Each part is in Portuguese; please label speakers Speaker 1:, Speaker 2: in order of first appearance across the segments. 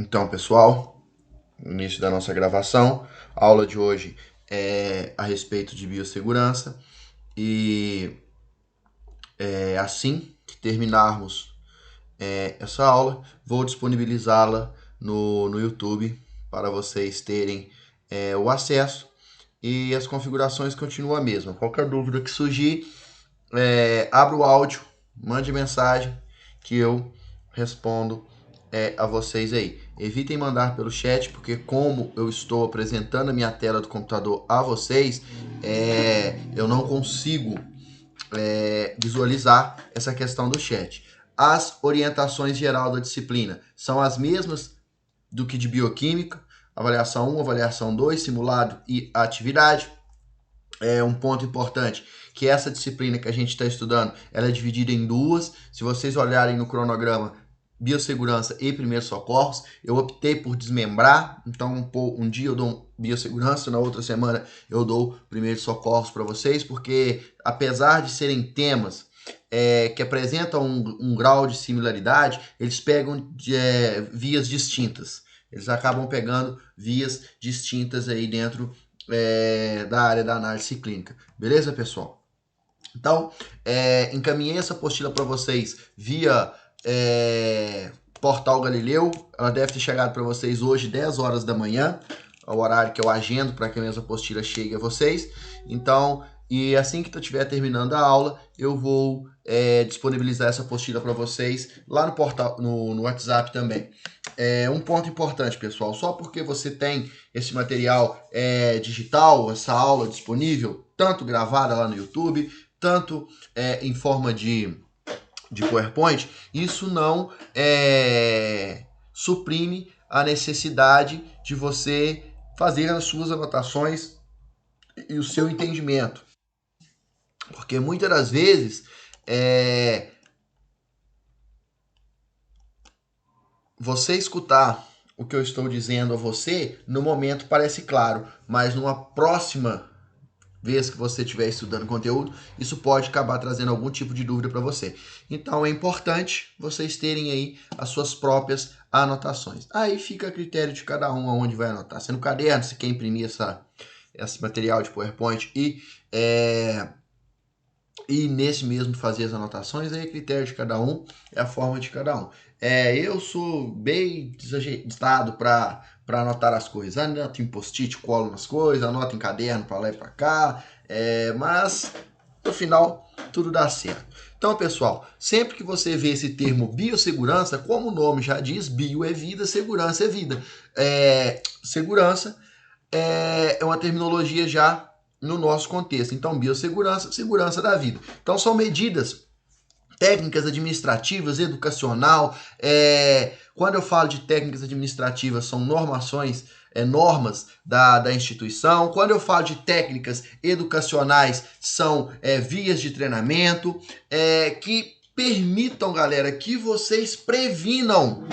Speaker 1: Então, pessoal, início da nossa gravação, a aula de hoje é a respeito de biossegurança e assim que terminarmos essa aula, vou disponibilizá-la no YouTube para vocês terem o acesso e as configurações continuam a mesma. Qualquer dúvida que surgir, abra o áudio, mande mensagem que eu respondo a vocês aí. Evitem mandar pelo chat, porque como eu estou apresentando a minha tela do computador a vocês, eu não consigo visualizar essa questão do chat. As orientações geral da disciplina são as mesmas do que de bioquímica, avaliação 1, avaliação 2, simulado e atividade. Um ponto importante, que essa disciplina que a gente está estudando, ela é dividida em duas. Se vocês olharem no cronograma, biossegurança e primeiros socorros, eu optei por desmembrar. Então, um dia eu dou biossegurança, na outra semana eu dou primeiros socorros para vocês, porque apesar de serem temas que apresentam um grau de similaridade, eles pegam vias distintas. Eles acabam pegando vias distintas aí dentro da área da análise clínica. Beleza, pessoal? Então, encaminhei essa apostila para vocês via Portal Galileu. Ela deve ter chegado para vocês hoje, 10 horas da manhã, é o horário que eu agendo para que a minha apostila chegue a vocês. Então, e assim que eu estiver terminando a aula, eu vou disponibilizar essa apostila para vocês lá no portal, no WhatsApp também. Um ponto importante, pessoal, só porque você tem esse material digital, essa aula disponível, tanto gravada lá no YouTube, tanto em forma de PowerPoint, isso não suprime a necessidade de você fazer as suas anotações e o seu entendimento. Porque muitas das vezes você escutar o que eu estou dizendo a você, no momento parece claro, mas numa próxima vez que você estiver estudando conteúdo, isso pode acabar trazendo algum tipo de dúvida para você. Então é importante vocês terem aí as suas próprias anotações. Aí fica a critério de cada um aonde vai anotar. Se no caderno, se quer imprimir esse material de PowerPoint e nesse mesmo fazer as anotações, aí é critério de cada um, é a forma de cada um. Eu sou bem desajeitado para anotar as coisas. Anoto em post-it, colo nas coisas, anoto em caderno para lá e para cá, mas no final tudo dá certo. Então, pessoal, sempre que você vê esse termo biossegurança, como o nome já diz, bio é vida, segurança é vida. Segurança é uma terminologia já no nosso contexto. Então, biossegurança, segurança da vida. Então, são medidas técnicas administrativas, educacional. Quando eu falo de técnicas administrativas, são normas da instituição. Quando eu falo de técnicas educacionais, são vias de treinamento que permitam, galera, que vocês previnam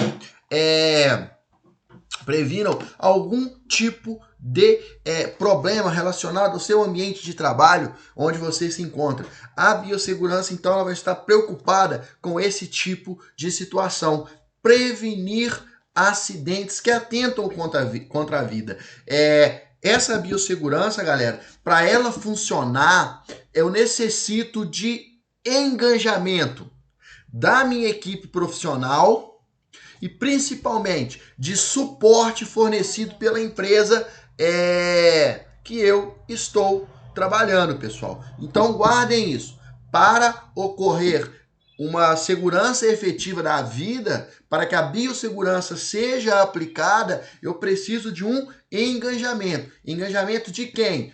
Speaker 1: algum tipo de problema relacionado ao seu ambiente de trabalho onde você se encontra. A biossegurança, então, ela vai estar preocupada com esse tipo de situação. Prevenir acidentes que atentam contra a vida. Essa biossegurança, galera, para ela funcionar, eu necessito de engajamento da minha equipe profissional e principalmente de suporte fornecido pela empresa que eu estou trabalhando, pessoal. Então guardem isso. Para ocorrer uma segurança efetiva da vida, para que a biossegurança seja aplicada, eu preciso de um engajamento. Engajamento de quem?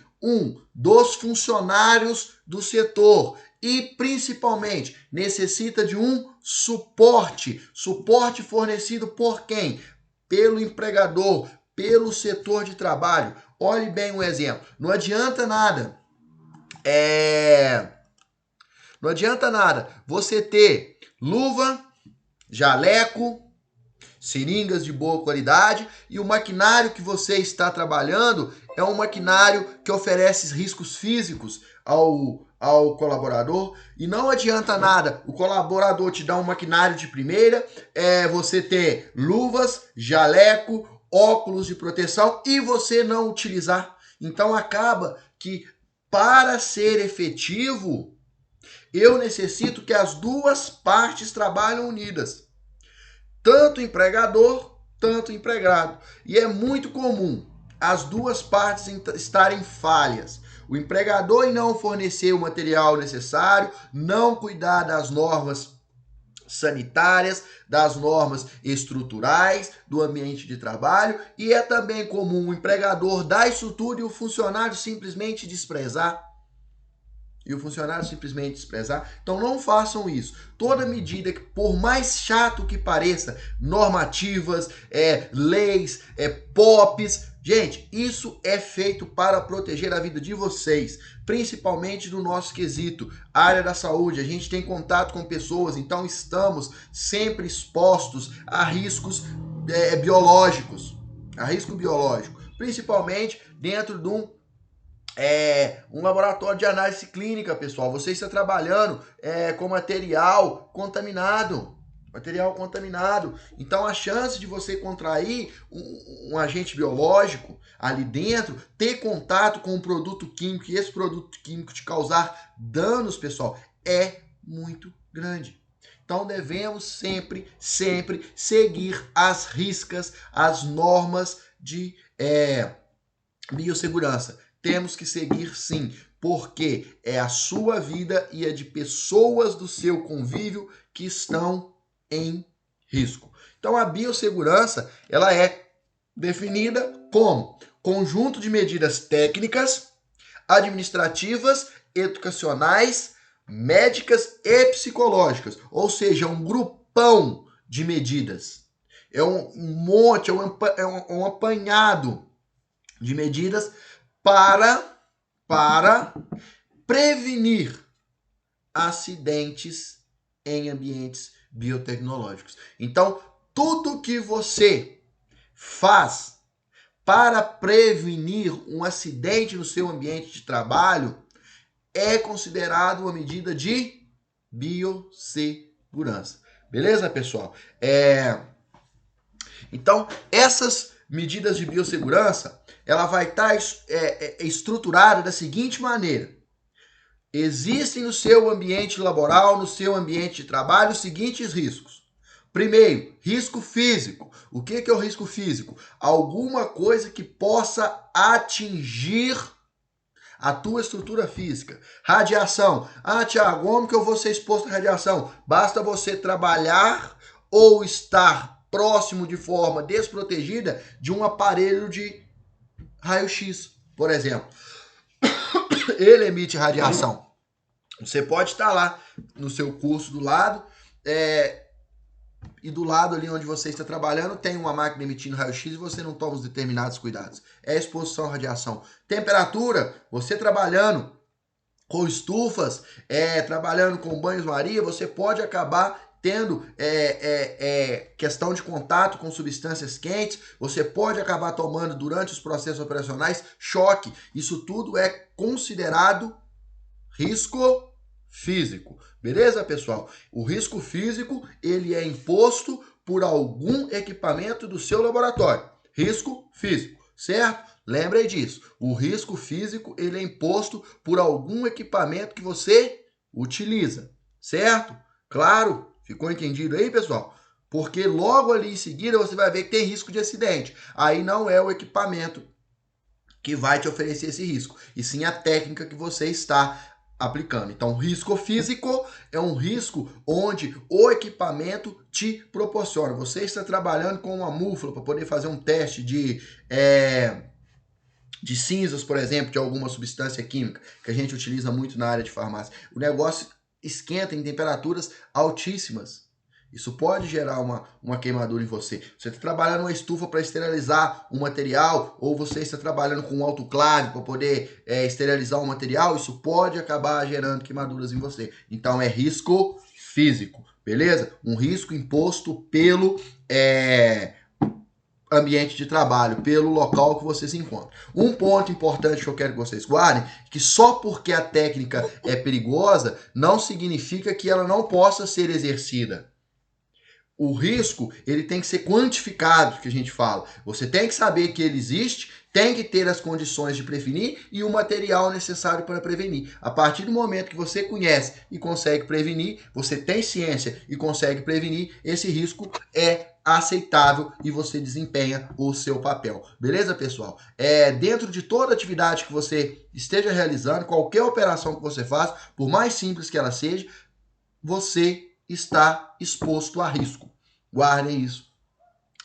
Speaker 1: Dos funcionários do setor. E, principalmente, necessita de um suporte. Suporte fornecido por quem? Pelo empregador, pelo setor de trabalho. Olhe bem um exemplo. Não adianta nada. Não adianta nada você ter luva, jaleco, seringas de boa qualidade e o maquinário que você está trabalhando é um maquinário que oferece riscos físicos ao ao colaborador e não adianta nada o colaborador te dar um maquinário de primeira, você ter luvas, jaleco, óculos de proteção e você não utilizar. Então acaba que para ser efetivo, eu necessito que as duas partes trabalhem unidas. Tanto o empregador, tanto o empregado. E é muito comum as duas partes estarem falhas. O empregador em não fornecer o material necessário, não cuidar das normas sanitárias, das normas estruturais, do ambiente de trabalho, e é também comum o empregador dar isso tudo e o funcionário simplesmente desprezar. Então não façam isso. Toda medida que, por mais chato que pareça, normativas, leis, POPs, gente, isso é feito para proteger a vida de vocês, principalmente no nosso quesito, área da saúde. A gente tem contato com pessoas, então estamos sempre expostos a riscos biológicos, principalmente dentro de um laboratório de análise clínica, pessoal. Você está trabalhando com material contaminado. Então, a chance de você contrair um agente biológico ali dentro, ter contato com um produto químico e esse produto químico te causar danos, pessoal, é muito grande. Então, devemos sempre seguir as riscas, as normas de biossegurança. Temos que seguir sim, porque é a sua vida e a de pessoas do seu convívio que estão em risco. Então a biossegurança, ela é definida como conjunto de medidas técnicas, administrativas, educacionais, médicas e psicológicas, ou seja, um grupão de medidas. É um monte, é um apanhado de medidas para prevenir acidentes em ambientes biotecnológicos. Então, tudo que você faz para prevenir um acidente no seu ambiente de trabalho é considerado uma medida de biossegurança. Beleza, pessoal? Então, essas medidas de biossegurança, ela vai estar estruturada da seguinte maneira. Existem no seu ambiente laboral, no seu ambiente de trabalho, os seguintes riscos. Primeiro, risco físico. O que é o risco físico? Alguma coisa que possa atingir a tua estrutura física. Radiação. Tiago, como que eu vou ser exposto à radiação? Basta você trabalhar ou estar próximo de forma desprotegida de um aparelho de raio-x, por exemplo. Ele emite radiação. Você pode estar lá no seu curso do lado, e do lado ali onde você está trabalhando tem uma máquina emitindo raio-x e você não toma os determinados cuidados. É exposição à radiação. Temperatura, você trabalhando com estufas, trabalhando com banhos-maria, você pode acabar tendo questão de contato com substâncias quentes, você pode acabar tomando durante os processos operacionais choque. Isso tudo é considerado risco físico. Beleza, pessoal? O risco físico, ele é imposto por algum equipamento do seu laboratório. Risco físico, certo? Lembre disso. O risco físico, ele é imposto por algum equipamento que você utiliza, certo? Claro. Ficou entendido aí, pessoal? Porque logo ali em seguida você vai ver que tem risco de acidente. Aí não é o equipamento que vai te oferecer esse risco, e sim a técnica que você está aplicando. Então, risco físico é um risco onde o equipamento te proporciona. Você está trabalhando com uma múltipla para poder fazer um teste de cinzas, por exemplo, de alguma substância química, que a gente utiliza muito na área de farmácia. O negócio esquenta em temperaturas altíssimas. Isso pode gerar uma queimadura em você. Você está trabalhando uma estufa para esterilizar um material, ou você está trabalhando com um autoclave para poder esterilizar um material, isso pode acabar gerando queimaduras em você. Então é risco físico, beleza? Um risco imposto pelo ambiente de trabalho, pelo local que você se encontra. Um ponto importante que eu quero que vocês guardem, que só porque a técnica é perigosa, não significa que ela não possa ser exercida. O risco, ele tem que ser quantificado, que a gente fala. Você tem que saber que ele existe, tem que ter as condições de prevenir e o material necessário para prevenir. A partir do momento que você conhece e consegue prevenir, você tem ciência e consegue prevenir, esse risco é aceitável e você desempenha o seu papel. Beleza, pessoal? Dentro de toda atividade que você esteja realizando, qualquer operação que você faça, por mais simples que ela seja, você está exposto a risco. Guardem isso.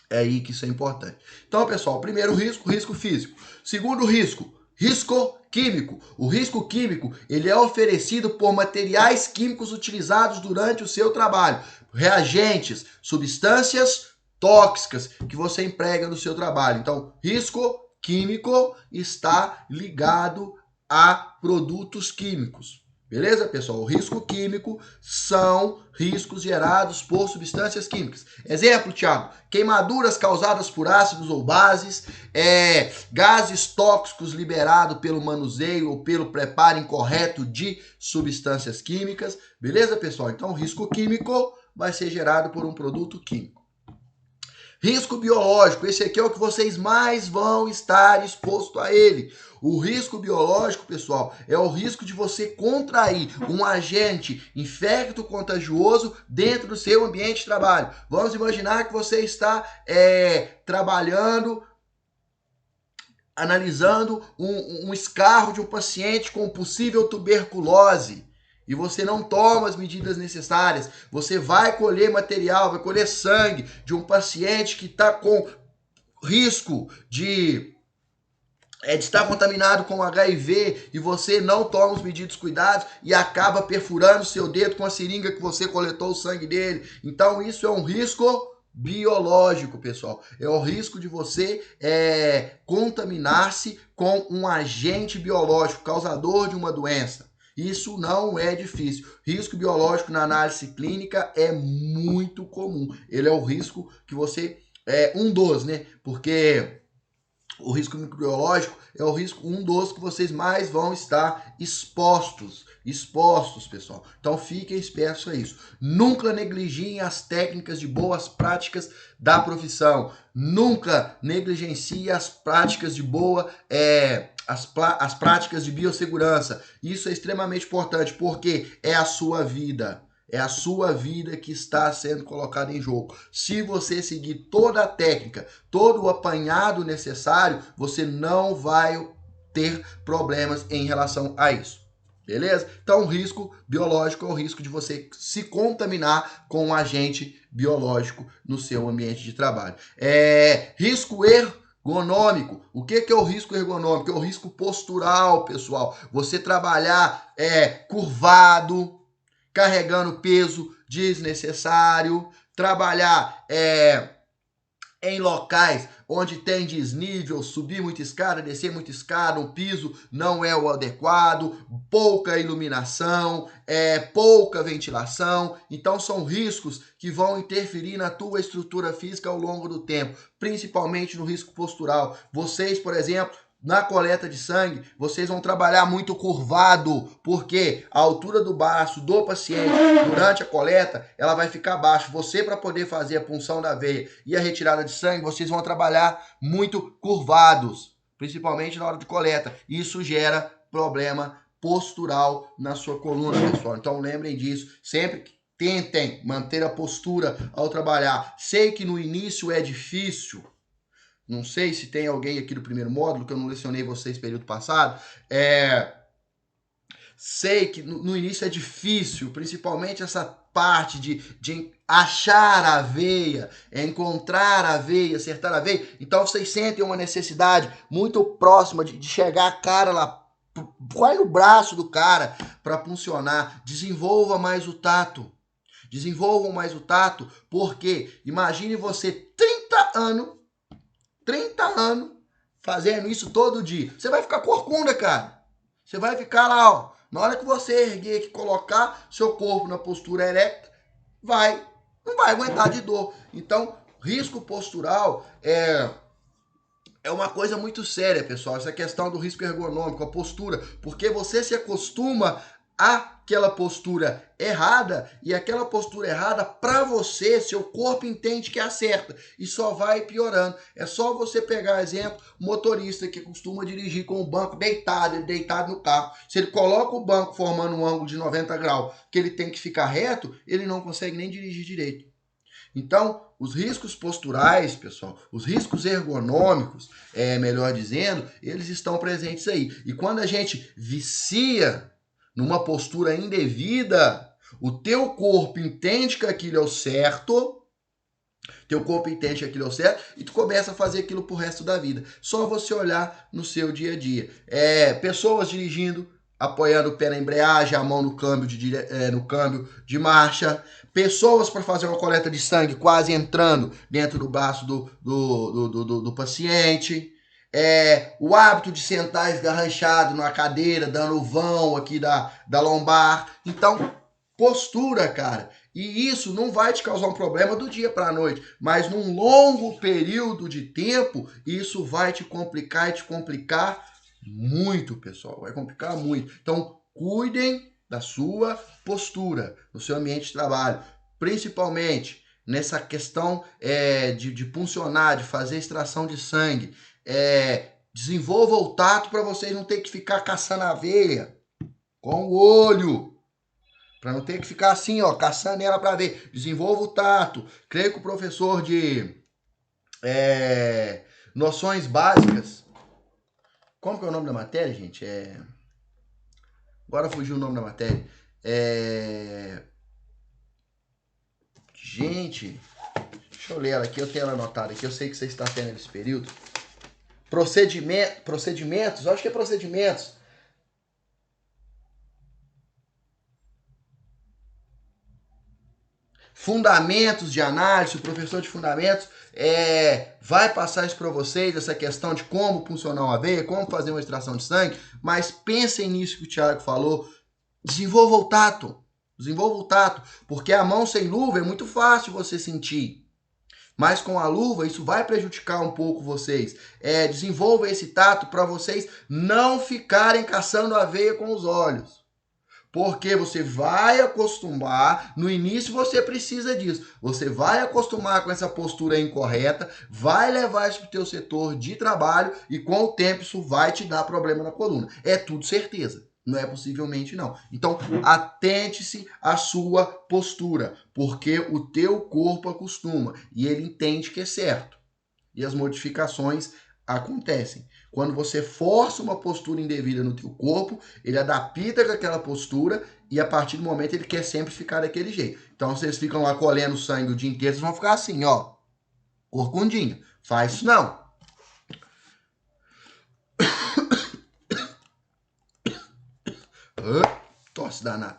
Speaker 1: É aí que isso é importante. Então, pessoal, primeiro risco, risco físico. Segundo risco, risco químico. O risco químico, ele é oferecido por materiais químicos utilizados durante o seu trabalho. Reagentes, substâncias tóxicas que você emprega no seu trabalho. Então, risco químico está ligado a produtos químicos. Beleza, pessoal? O risco químico são riscos gerados por substâncias químicas. Exemplo, Thiago, queimaduras causadas por ácidos ou bases, gases tóxicos liberados pelo manuseio ou pelo preparo incorreto de substâncias químicas. Beleza, pessoal? Então, o risco químico vai ser gerado por um produto químico. Risco biológico, esse aqui é o que vocês mais vão estar exposto a ele. O risco biológico, pessoal, é o risco de você contrair um agente infecto-contagioso dentro do seu ambiente de trabalho. Vamos imaginar que você está trabalhando, analisando um escarro de um paciente com possível tuberculose. E você não toma as medidas necessárias, você vai colher material, vai colher sangue de um paciente que está com risco de estar contaminado com HIV e você não toma os medidos cuidados e acaba perfurando seu dedo com a seringa que você coletou o sangue dele. Então isso é um risco biológico, pessoal. É o risco de você contaminar-se com um agente biológico causador de uma doença. Isso não é difícil. Risco biológico na análise clínica é muito comum. Ele é o risco que você... um dos, né? Porque o risco microbiológico é o risco, um dos que vocês mais vão estar expostos, pessoal. Então fiquem espertos a isso. Nunca negligiem as técnicas de boas práticas da profissão. Nunca negligencie as práticas de boa... As práticas de biossegurança. Isso é extremamente importante, porque é a sua vida. É a sua vida que está sendo colocada em jogo. Se você seguir toda a técnica, todo o apanhado necessário, você não vai ter problemas em relação a isso. Beleza? Então, o risco biológico é o risco de você se contaminar com um agente biológico no seu ambiente de trabalho. Risco ergonômico. O que é o risco ergonômico? É o risco postural, pessoal. Você trabalhar curvado, carregando peso desnecessário, trabalhar em locais onde tem desnível, subir muita escada, descer muita escada, o piso não é o adequado, pouca iluminação, pouca ventilação. Então são riscos que vão interferir na tua estrutura física ao longo do tempo, principalmente no risco postural. Vocês, por exemplo, na coleta de sangue, vocês vão trabalhar muito curvado, porque a altura do braço do paciente durante a coleta, ela vai ficar baixa. Você, para poder fazer a punção da veia e a retirada de sangue, vocês vão trabalhar muito curvados, principalmente na hora de coleta. Isso gera problema postural na sua coluna, pessoal. Então lembrem disso, sempre tentem manter a postura ao trabalhar. Sei que no início é difícil. Não sei se tem alguém aqui do primeiro módulo, que eu não lecionei vocês período passado. Sei que no início é difícil, principalmente essa parte de achar a veia, encontrar a veia, acertar a veia. Então vocês sentem uma necessidade muito próxima de chegar a cara lá, quase no braço do cara para funcionar. Desenvolva mais o tato. Desenvolvam mais o tato, porque imagine você 30 anos fazendo isso todo dia. Você vai ficar corcunda, cara. Você vai ficar lá, ó. Na hora que você erguer aqui, colocar seu corpo na postura erecta, não vai aguentar de dor. Então, Risco postural é uma coisa muito séria, pessoal, essa questão do risco ergonômico, a postura, porque você se acostuma àquela postura errada, e aquela postura errada, para você, seu corpo entende que é a certa, e só vai piorando. É só você pegar, exemplo, motorista que costuma dirigir com o banco deitado, ele deitado no carro. Se ele coloca o banco formando um ângulo de 90 graus, que ele tem que ficar reto, ele não consegue nem dirigir direito. Então, os riscos posturais, pessoal, os riscos ergonômicos, melhor dizendo, eles estão presentes aí. E quando a gente vicia numa postura indevida, o teu corpo entende que aquilo é o certo, e tu começa a fazer aquilo pro resto da vida. Só você olhar no seu dia a dia. Pessoas dirigindo, apoiando o pé na embreagem, a mão no câmbio de marcha. Pessoas para fazer uma coleta de sangue quase entrando dentro do braço do paciente. O hábito de sentar esgarranchado na cadeira, dando vão aqui da lombar. Então, postura, cara. E isso não vai te causar um problema do dia para a noite, mas num longo período de tempo, isso vai te complicar e te complicar muito, pessoal. Vai complicar muito. Então, cuidem da sua postura no seu ambiente de trabalho, principalmente nessa questão de puncionar, de fazer extração de sangue. Desenvolva o tato para vocês não terem que ficar caçando a veia com o olho. Para não ter que ficar assim, ó, caçando ela para ver. Desenvolva o tato. Creio que o professor de noções básicas... Como que é o nome da matéria, gente? Agora fugiu o nome da matéria. Gente, deixa eu ler ela aqui. Eu tenho ela anotada aqui. Eu sei que você está tendo nesse período. Procedimentos? Eu acho que é procedimentos. Fundamentos de análise, o professor de fundamentos vai passar isso para vocês, essa questão de como funcionar uma veia, como fazer uma extração de sangue, mas pensem nisso que o Thiago falou, desenvolva o tato, porque a mão sem luva é muito fácil você sentir, mas com a luva isso vai prejudicar um pouco vocês. Desenvolva esse tato para vocês não ficarem caçando a veia com os olhos. Porque você vai acostumar, no início você precisa disso, você vai acostumar com essa postura incorreta, vai levar isso para o teu setor de trabalho e com o tempo isso vai te dar problema na coluna. É tudo certeza, não é possivelmente não. Então, atente-se à sua postura, porque o teu corpo acostuma e ele entende que é certo. E as modificações acontecem. Quando você força uma postura indevida no teu corpo, ele adapta com aquela postura e a partir do momento ele quer sempre ficar daquele jeito. Então vocês ficam lá colhendo sangue o dia inteiro, vocês vão ficar assim, ó, corcundinha. Faz isso não. Tosse danada.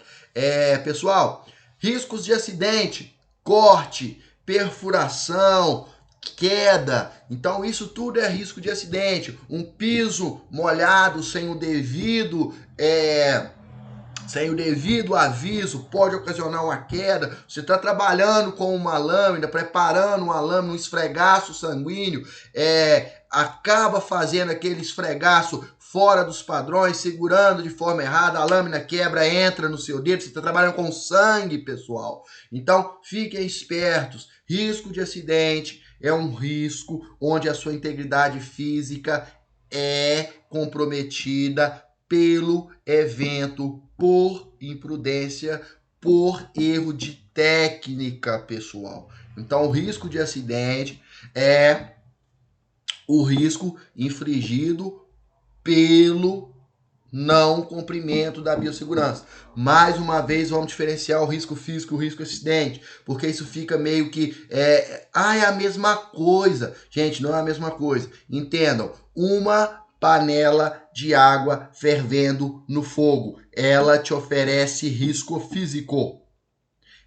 Speaker 1: Pessoal, riscos de acidente, corte, perfuração, queda, então isso tudo é risco de acidente. Um piso molhado sem o devido aviso pode ocasionar uma queda. Você está trabalhando com uma lâmina, preparando uma lâmina, um esfregaço sanguíneo, acaba fazendo aquele esfregaço fora dos padrões, segurando de forma errada, a lâmina quebra, entra no seu dedo, você está trabalhando com sangue, pessoal. Então, fiquem espertos. Risco de acidente é um risco onde a sua integridade física é comprometida pelo evento, por imprudência, por erro de técnica, pessoal. Então, o risco de acidente é o risco infligido pelo não cumprimento da biossegurança. Mais uma vez, vamos diferenciar o risco físico e o risco acidente, porque isso fica meio que é a mesma coisa. Gente, não é a mesma coisa. Entendam, uma panela de água fervendo no fogo, ela te oferece risco físico.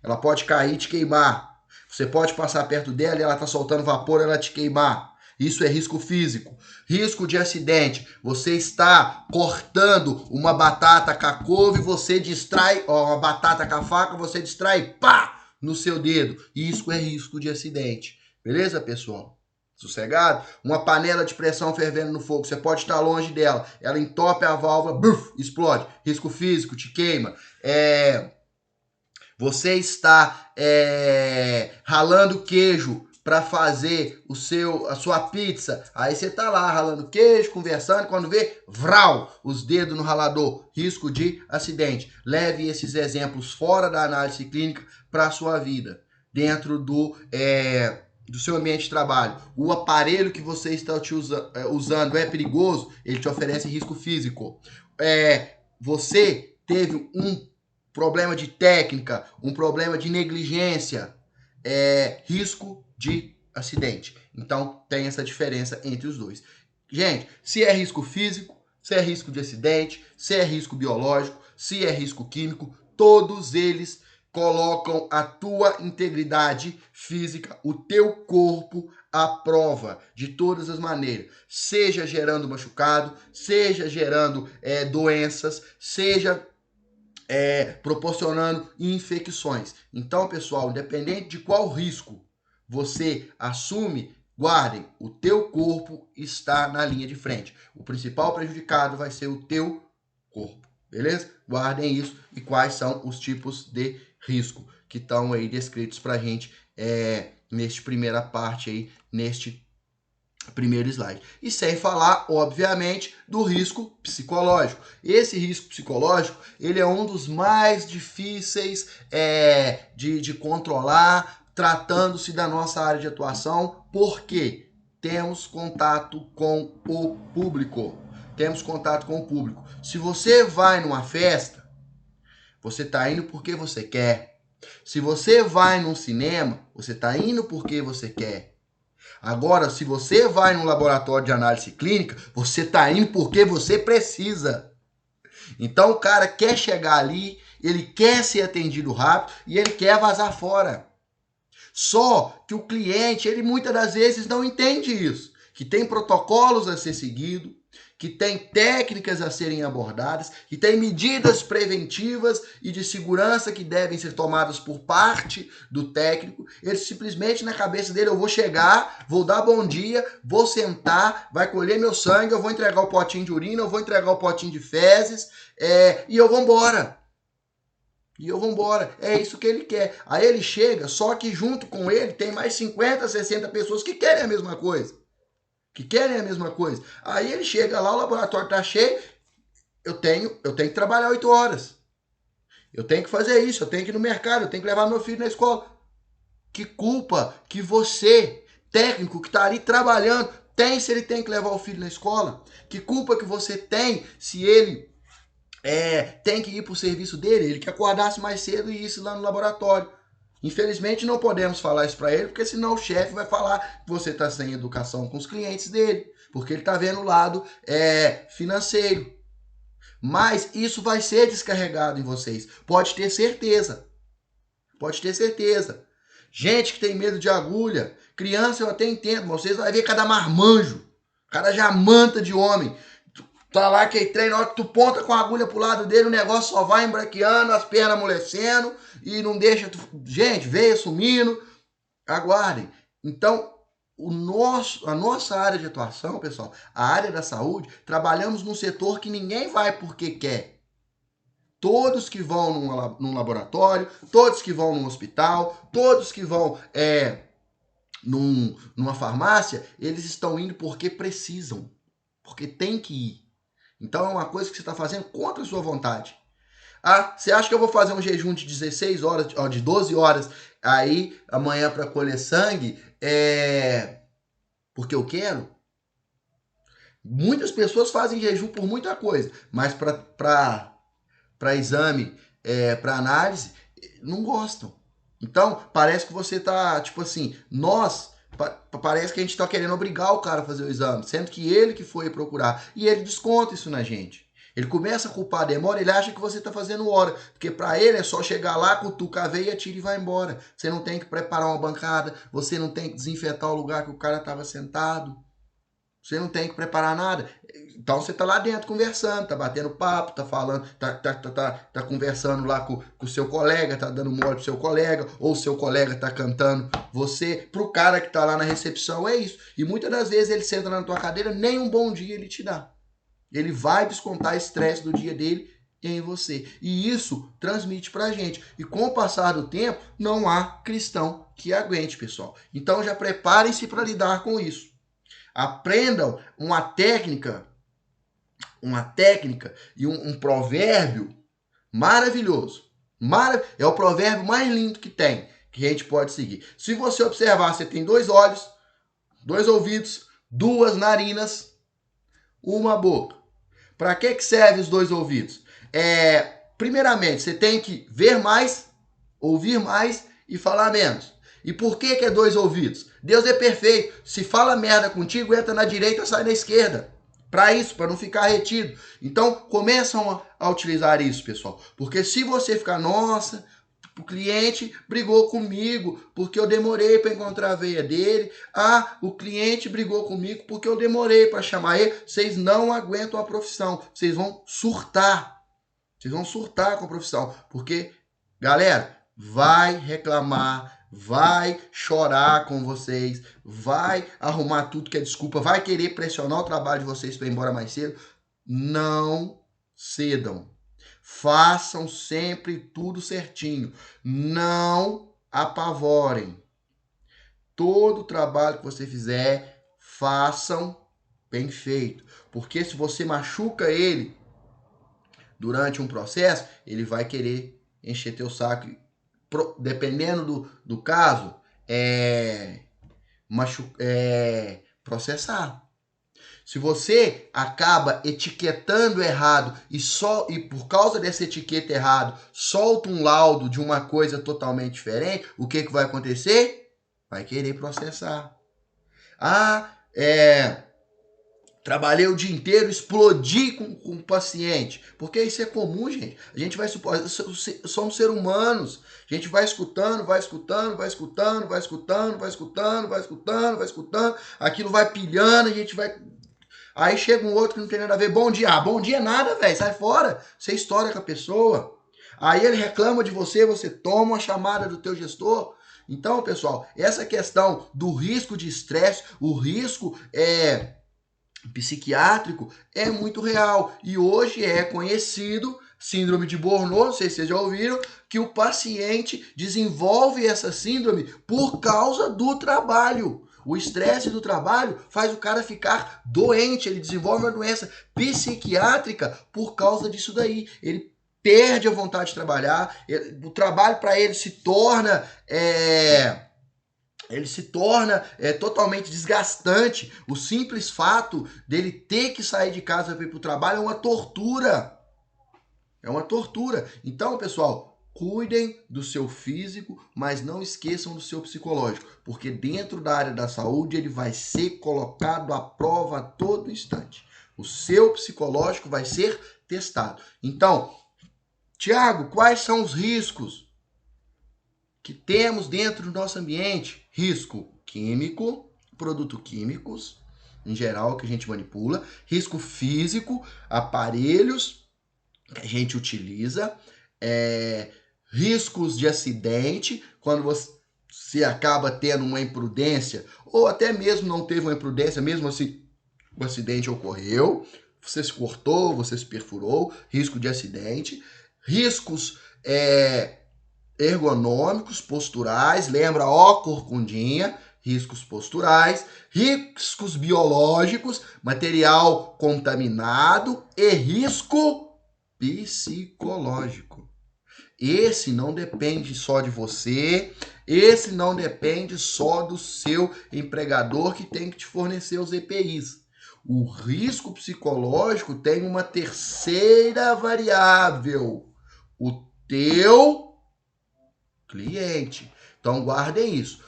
Speaker 1: Ela pode cair e te queimar. Você pode passar perto dela e ela está soltando vapor, ela te queimar. Isso é risco físico. Risco de acidente. Você está cortando uma batata com a couve, você distrai, uma batata com a faca, você distrai, pá, no seu dedo. Isso é risco de acidente. Beleza, pessoal? Sossegado? Uma panela de pressão fervendo no fogo, você pode estar longe dela, ela entope a válvula, buf, explode. Risco físico, te queima. Você está ralando queijo para fazer a sua pizza. Aí você tá lá ralando queijo, conversando, quando vê, vral, os dedos no ralador, risco de acidente. Leve esses exemplos fora da análise clínica para a sua vida, dentro do seu ambiente de trabalho. O aparelho que você está usando é perigoso, ele te oferece risco físico. Você teve um problema de técnica, um problema de negligência, risco de acidente. Então, tem essa diferença entre os dois. Gente, se é risco físico, se é risco de acidente, se é risco biológico, se é risco químico, todos eles colocam a tua integridade física, o teu corpo à prova de todas as maneiras, seja gerando machucado, seja gerando doenças, seja proporcionando infecções. Então, pessoal, independente de qual risco você assume, guardem, o teu corpo está na linha de frente. O principal prejudicado vai ser o teu corpo, beleza? Guardem isso e quais são os tipos de risco que estão aí descritos pra gente neste primeira parte aí, neste primeiro slide. E sem falar, obviamente, do risco psicológico. Esse risco psicológico, ele é um dos mais difíceis de controlar, tratando-se da nossa área de atuação, porque temos contato com o público. Temos contato com o público. Se você vai numa festa, você está indo porque você quer. Se você vai num cinema, você está indo porque você quer. Agora, se você vai no laboratório de análise clínica, você está indo porque você precisa. Então o cara quer chegar ali, ele quer ser atendido rápido e ele quer vazar fora. Só que o cliente, ele muitas das vezes não entende isso. Que tem protocolos a ser seguido, que tem técnicas a serem abordadas, que tem medidas preventivas e de segurança que devem ser tomadas por parte do técnico. Ele simplesmente, na cabeça dele, eu vou chegar, vou dar bom dia, vou sentar, vai colher meu sangue, eu vou entregar o potinho de urina, eu vou entregar o potinho de fezes, e eu vou embora. É isso que ele quer. Aí ele chega, só que junto com ele tem mais 50, 60 pessoas que querem a mesma coisa. Aí ele chega lá, o laboratório tá cheio, eu tenho que trabalhar 8 horas. Eu tenho que fazer isso, eu tenho que ir no mercado, eu tenho que levar meu filho na escola. Que culpa que você, técnico que tá ali trabalhando, tem se ele tem que levar o filho na escola? Que culpa que você tem se ele tem que ir pro serviço dele, ele que acordasse mais cedo e ir lá no laboratório? Infelizmente não podemos falar isso para ele, porque senão o chefe vai falar que você está sem educação com os clientes dele, porque ele está vendo o lado financeiro. Mas isso vai ser descarregado em vocês, pode ter certeza. Gente que tem medo de agulha, criança eu até entendo, mas vocês vão ver cada marmanjo, cada jamanta de homem. Tá lá que treina, na hora que tu ponta com a agulha pro lado dele, o negócio só vai embraqueando, as pernas amolecendo e não deixa... Gente, veia sumindo, aguardem. Então, a nossa área de atuação, pessoal, a área da saúde, trabalhamos num setor que ninguém vai porque quer. Todos que vão num laboratório, todos que vão num hospital, todos que vão numa farmácia, eles estão indo porque precisam, porque tem que ir. Então é uma coisa que você está fazendo contra a sua vontade. Ah, você acha que eu vou fazer um jejum de 16 horas, de 12 horas, aí amanhã para colher sangue, porque eu quero? Muitas pessoas fazem jejum por muita coisa, mas para exame, para análise, não gostam. Então, parece que você tá, tipo assim, parece que a gente tá querendo obrigar o cara a fazer o exame, sendo que ele que foi procurar. E ele desconta isso na gente. Ele começa a culpar a demora, ele acha que você tá fazendo hora. Porque para ele é só chegar lá, cutuca a veia, tira e vai embora. Você não tem que preparar uma bancada, você não tem que desinfetar o lugar que o cara tava sentado. Você não tem que preparar nada. Então você tá lá dentro conversando, tá batendo papo, tá falando, tá conversando lá com o seu colega, tá dando mole pro seu colega, ou o seu colega tá cantando você, pro cara que tá lá na recepção, é isso. E muitas das vezes ele senta na tua cadeira, nem um bom dia ele te dá. Ele vai descontar estresse do dia dele em você. E isso transmite pra gente. E com o passar do tempo, não há cristão que aguente, pessoal. Então já preparem-se para lidar com isso. Aprendam uma técnica e um provérbio maravilhoso. É o provérbio mais lindo que tem, que a gente pode seguir. Se você observar, você tem 2 olhos, 2 ouvidos, 2 narinas, uma boca. Para que servem os 2 ouvidos? Primeiramente, você tem que ver mais, ouvir mais e falar menos. E por que é 2 ouvidos? Deus é perfeito. Se fala merda contigo, entra na direita, sai na esquerda. Para isso, para não ficar retido. Então, começam a utilizar isso, pessoal. Porque se você ficar, nossa, o cliente brigou comigo porque eu demorei para encontrar a veia dele. Ah, o cliente brigou comigo porque eu demorei para chamar ele. Vocês não aguentam a profissão. Vocês vão surtar. Vocês vão surtar com a profissão. Porque, galera, vai reclamar, vai chorar com vocês, vai arrumar tudo que é desculpa, vai querer pressionar o trabalho de vocês para ir embora mais cedo. Não cedam. Façam sempre tudo certinho. Não apavorem. Todo trabalho que você fizer, façam bem feito. Porque se você machuca ele durante um processo, ele vai querer encher teu saco. Dependendo do caso, processar. Se você acaba etiquetando errado e por causa dessa etiqueta errado solta um laudo de uma coisa totalmente diferente, o que vai acontecer? Vai querer processar. Trabalhei o dia inteiro, explodi com o paciente. Porque isso é comum, gente. A gente vai supor, somos seres humanos. A gente vai escutando. Aquilo vai pilhando, a gente vai... Aí chega um outro que não tem nada a ver. Bom dia. Bom dia nada, velho. Sai fora. Você estoura com a pessoa. Aí ele reclama de você, você toma uma chamada do teu gestor. Então, pessoal, essa questão do risco de estresse, o risco psiquiátrico é muito real. E hoje é conhecido, síndrome de Burnout, não sei se vocês já ouviram, que o paciente desenvolve essa síndrome por causa do trabalho. O estresse do trabalho faz o cara ficar doente, ele desenvolve uma doença psiquiátrica por causa disso daí. Ele perde a vontade de trabalhar, o trabalho para ele se torna... totalmente desgastante. O simples fato dele ter que sair de casa para ir para o trabalho é uma tortura. É uma tortura. Então, pessoal, cuidem do seu físico, mas não esqueçam do seu psicológico, porque dentro da área da saúde ele vai ser colocado à prova a todo instante. O seu psicológico vai ser testado. Então, Tiago, quais são os riscos que temos dentro do nosso ambiente? Risco químico, produtos químicos, em geral, que a gente manipula. Risco físico, aparelhos que a gente utiliza. Riscos de acidente, quando você acaba tendo uma imprudência, ou até mesmo não teve uma imprudência, mesmo assim o acidente ocorreu, você se cortou, você se perfurou, risco de acidente. Riscos ergonômicos, posturais, lembra, corcundinha, riscos posturais, riscos biológicos, material contaminado e risco psicológico. Esse não depende só de você, esse não depende só do seu empregador que tem que te fornecer os EPIs. O risco psicológico tem uma terceira variável, o teu cliente. Então guardem isso.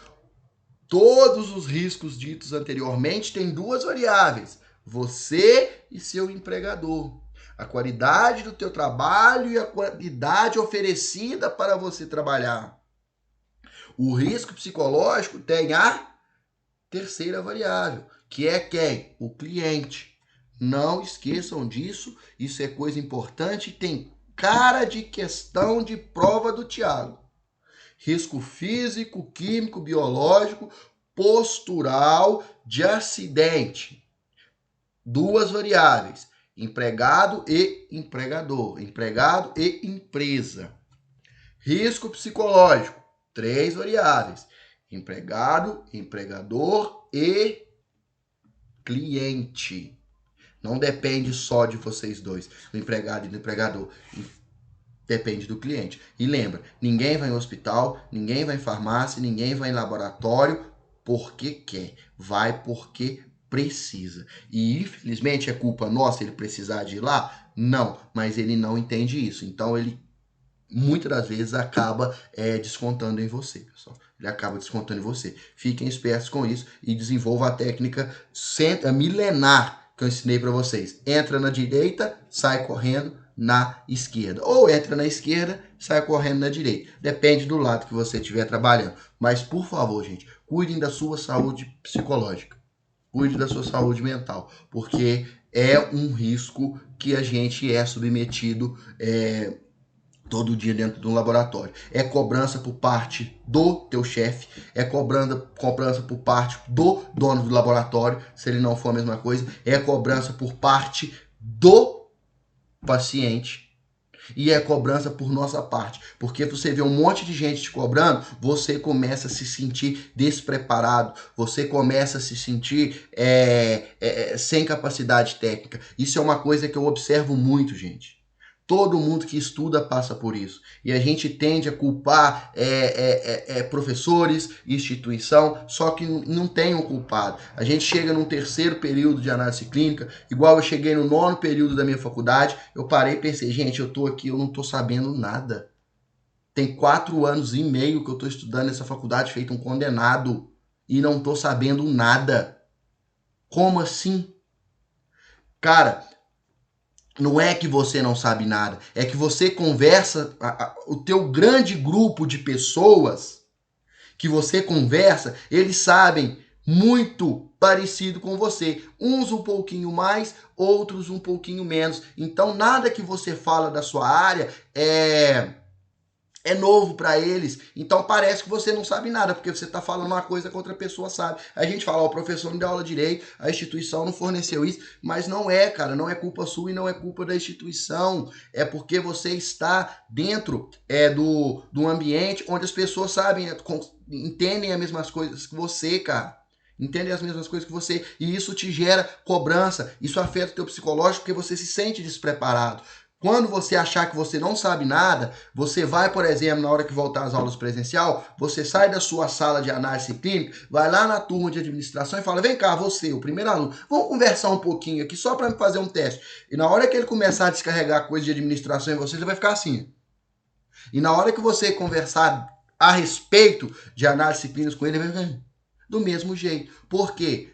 Speaker 1: Todos os riscos ditos anteriormente têm 2 variáveis, você e seu empregador. A qualidade do teu trabalho e a qualidade oferecida para você trabalhar. O risco psicológico tem a terceira variável, que é quem? O cliente. Não esqueçam disso, isso é coisa importante e tem cara de questão de prova do Thiago. Risco físico, químico, biológico, postural, de acidente. Duas variáveis, empregado e empregador, empregado e empresa. Risco psicológico, três variáveis, empregado, empregador e cliente. Não depende só de vocês dois, do empregado e do empregador. Depende do cliente. E lembra, ninguém vai em hospital, ninguém vai em farmácia, ninguém vai em laboratório porque quer. Vai porque precisa. E infelizmente é culpa nossa ele precisar de ir lá? Não, mas ele não entende isso. Então ele muitas das vezes acaba descontando em você, pessoal. Ele acaba descontando em você. Fiquem espertos com isso e desenvolvam a técnica milenar que eu ensinei para vocês. Entra na direita, sai correndo na esquerda. Ou entra na esquerda, sai correndo na direita. Depende do lado que você estiver trabalhando. Mas, por favor, gente, cuidem da sua saúde psicológica. Cuide da sua saúde mental. Porque é um risco que a gente é submetido todo dia dentro de um laboratório. É cobrança por parte do teu chefe, é cobrança por parte do dono do laboratório, se ele não for a mesma coisa, é cobrança por parte do paciente e é cobrança por nossa parte. Porque você vê um monte de gente te cobrando, você começa a se sentir despreparado, você começa a se sentir sem capacidade técnica. Isso é uma coisa que eu observo muito, gente. Todo mundo que estuda passa por isso. E a gente tende a culpar professores, instituição, só que não tem um culpado. A gente chega num terceiro período de análise clínica, igual eu cheguei no 9º período da minha faculdade, eu parei e pensei, gente, eu tô aqui, eu não tô sabendo nada. Tem 4 anos e meio que eu tô estudando nessa faculdade, feito um condenado, e não tô sabendo nada. Como assim? Cara, não é que você não sabe nada, é que você conversa, o teu grande grupo de pessoas que você conversa, eles sabem muito parecido com você. Uns um pouquinho mais, outros um pouquinho menos. Então, nada que você fala da sua área é novo para eles, então parece que você não sabe nada, porque você está falando uma coisa que outra pessoa sabe. A gente fala, o professor não deu aula direito, a instituição não forneceu isso, mas não é, cara, não é culpa sua e não é culpa da instituição, é porque você está dentro do ambiente onde as pessoas sabem, entendem as mesmas coisas que você, cara. Entendem as mesmas coisas que você, e isso te gera cobrança, isso afeta o teu psicológico porque você se sente despreparado. Quando você achar que você não sabe nada, você vai, por exemplo, na hora que voltar às aulas presencial, você sai da sua sala de análise clínica, vai lá na turma de administração e fala, vem cá, você, o primeiro aluno, vamos conversar um pouquinho aqui só para me fazer um teste. E na hora que ele começar a descarregar coisa de administração em você, ele vai ficar assim. E na hora que você conversar a respeito de análise clínica com ele, ele vai ficar do mesmo jeito. Por quê?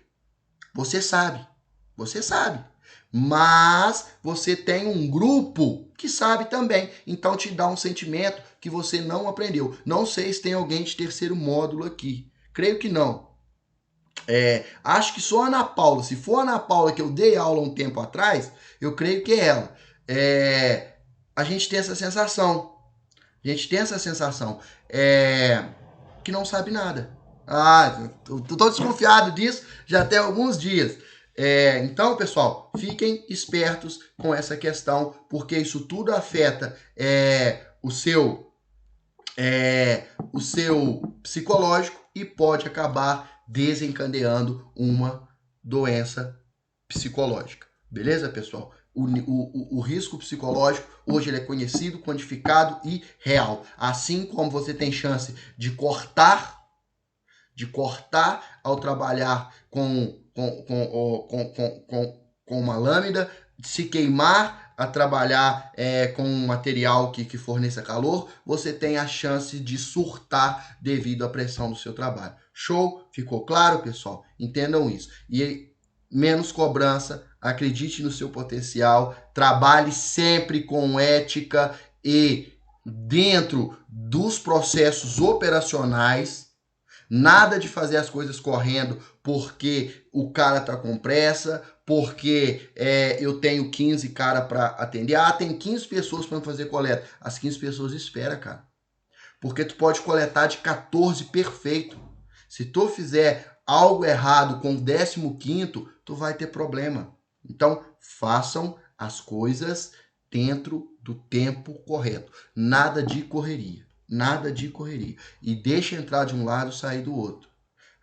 Speaker 1: Você sabe. Você sabe. Mas você tem um grupo que sabe também. Então te dá um sentimento que você não aprendeu. Não sei se tem alguém de terceiro módulo aqui. Creio que não. Acho que só a Ana Paula. Se for a Ana Paula que eu dei aula um tempo atrás, eu creio que é ela. A gente tem essa sensação. Que não sabe nada. Tô desconfiado disso já tem alguns dias. Então, pessoal, fiquem espertos com essa questão, porque isso tudo afeta o seu psicológico e pode acabar desencadeando uma doença psicológica. Beleza, pessoal? O risco psicológico, hoje ele é conhecido, quantificado e real. Assim como você tem chance de cortar ao trabalhar com uma lâmina, de se queimar a trabalhar com um material que forneça calor, você tem a chance de surtar devido à pressão do seu trabalho. Show? Ficou claro, pessoal? Entendam isso. E menos cobrança, acredite no seu potencial, trabalhe sempre com ética e dentro dos processos operacionais. Nada de fazer as coisas correndo porque o cara tá com pressa, porque eu tenho 15 caras para atender. Ah, tem 15 pessoas para fazer coleta. As 15 pessoas esperam, cara. Porque tu pode coletar de 14 perfeito. Se tu fizer algo errado com o 15º, tu vai ter problema. Então, façam as coisas dentro do tempo correto. Nada de correria. Nada de correria. E deixa entrar de um lado e sair do outro.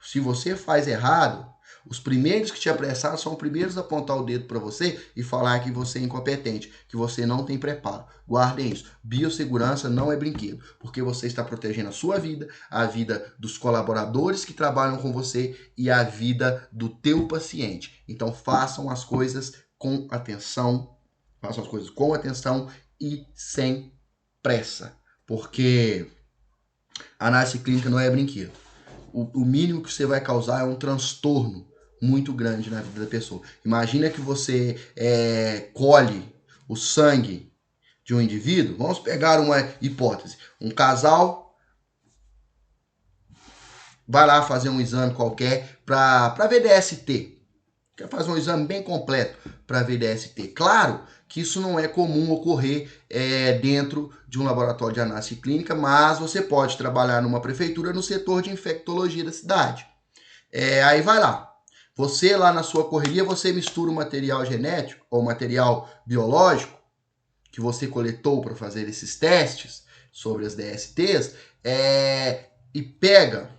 Speaker 1: Se você faz errado, os primeiros que te apressaram são os primeiros a apontar o dedo para você e falar que você é incompetente, que você não tem preparo. Guardem isso. Biossegurança não é brinquedo, porque você está protegendo a sua vida, a vida dos colaboradores que trabalham com você e a vida do teu paciente. Então façam as coisas com atenção, e sem pressa, porque a análise clínica não é brinquedo. O mínimo que você vai causar é um transtorno muito grande na vida da pessoa. Imagina que você colhe o sangue de um indivíduo. Vamos pegar uma hipótese. Um casal vai lá fazer um exame qualquer para ver DST. Quer fazer um exame bem completo para ver DST. Claro que isso não é comum ocorrer dentro de um laboratório de análise clínica, mas você pode trabalhar numa prefeitura no setor de infectologia da cidade. Aí vai lá. Você lá na sua correria, você mistura o material genético ou material biológico que você coletou para fazer esses testes sobre as DSTs e pega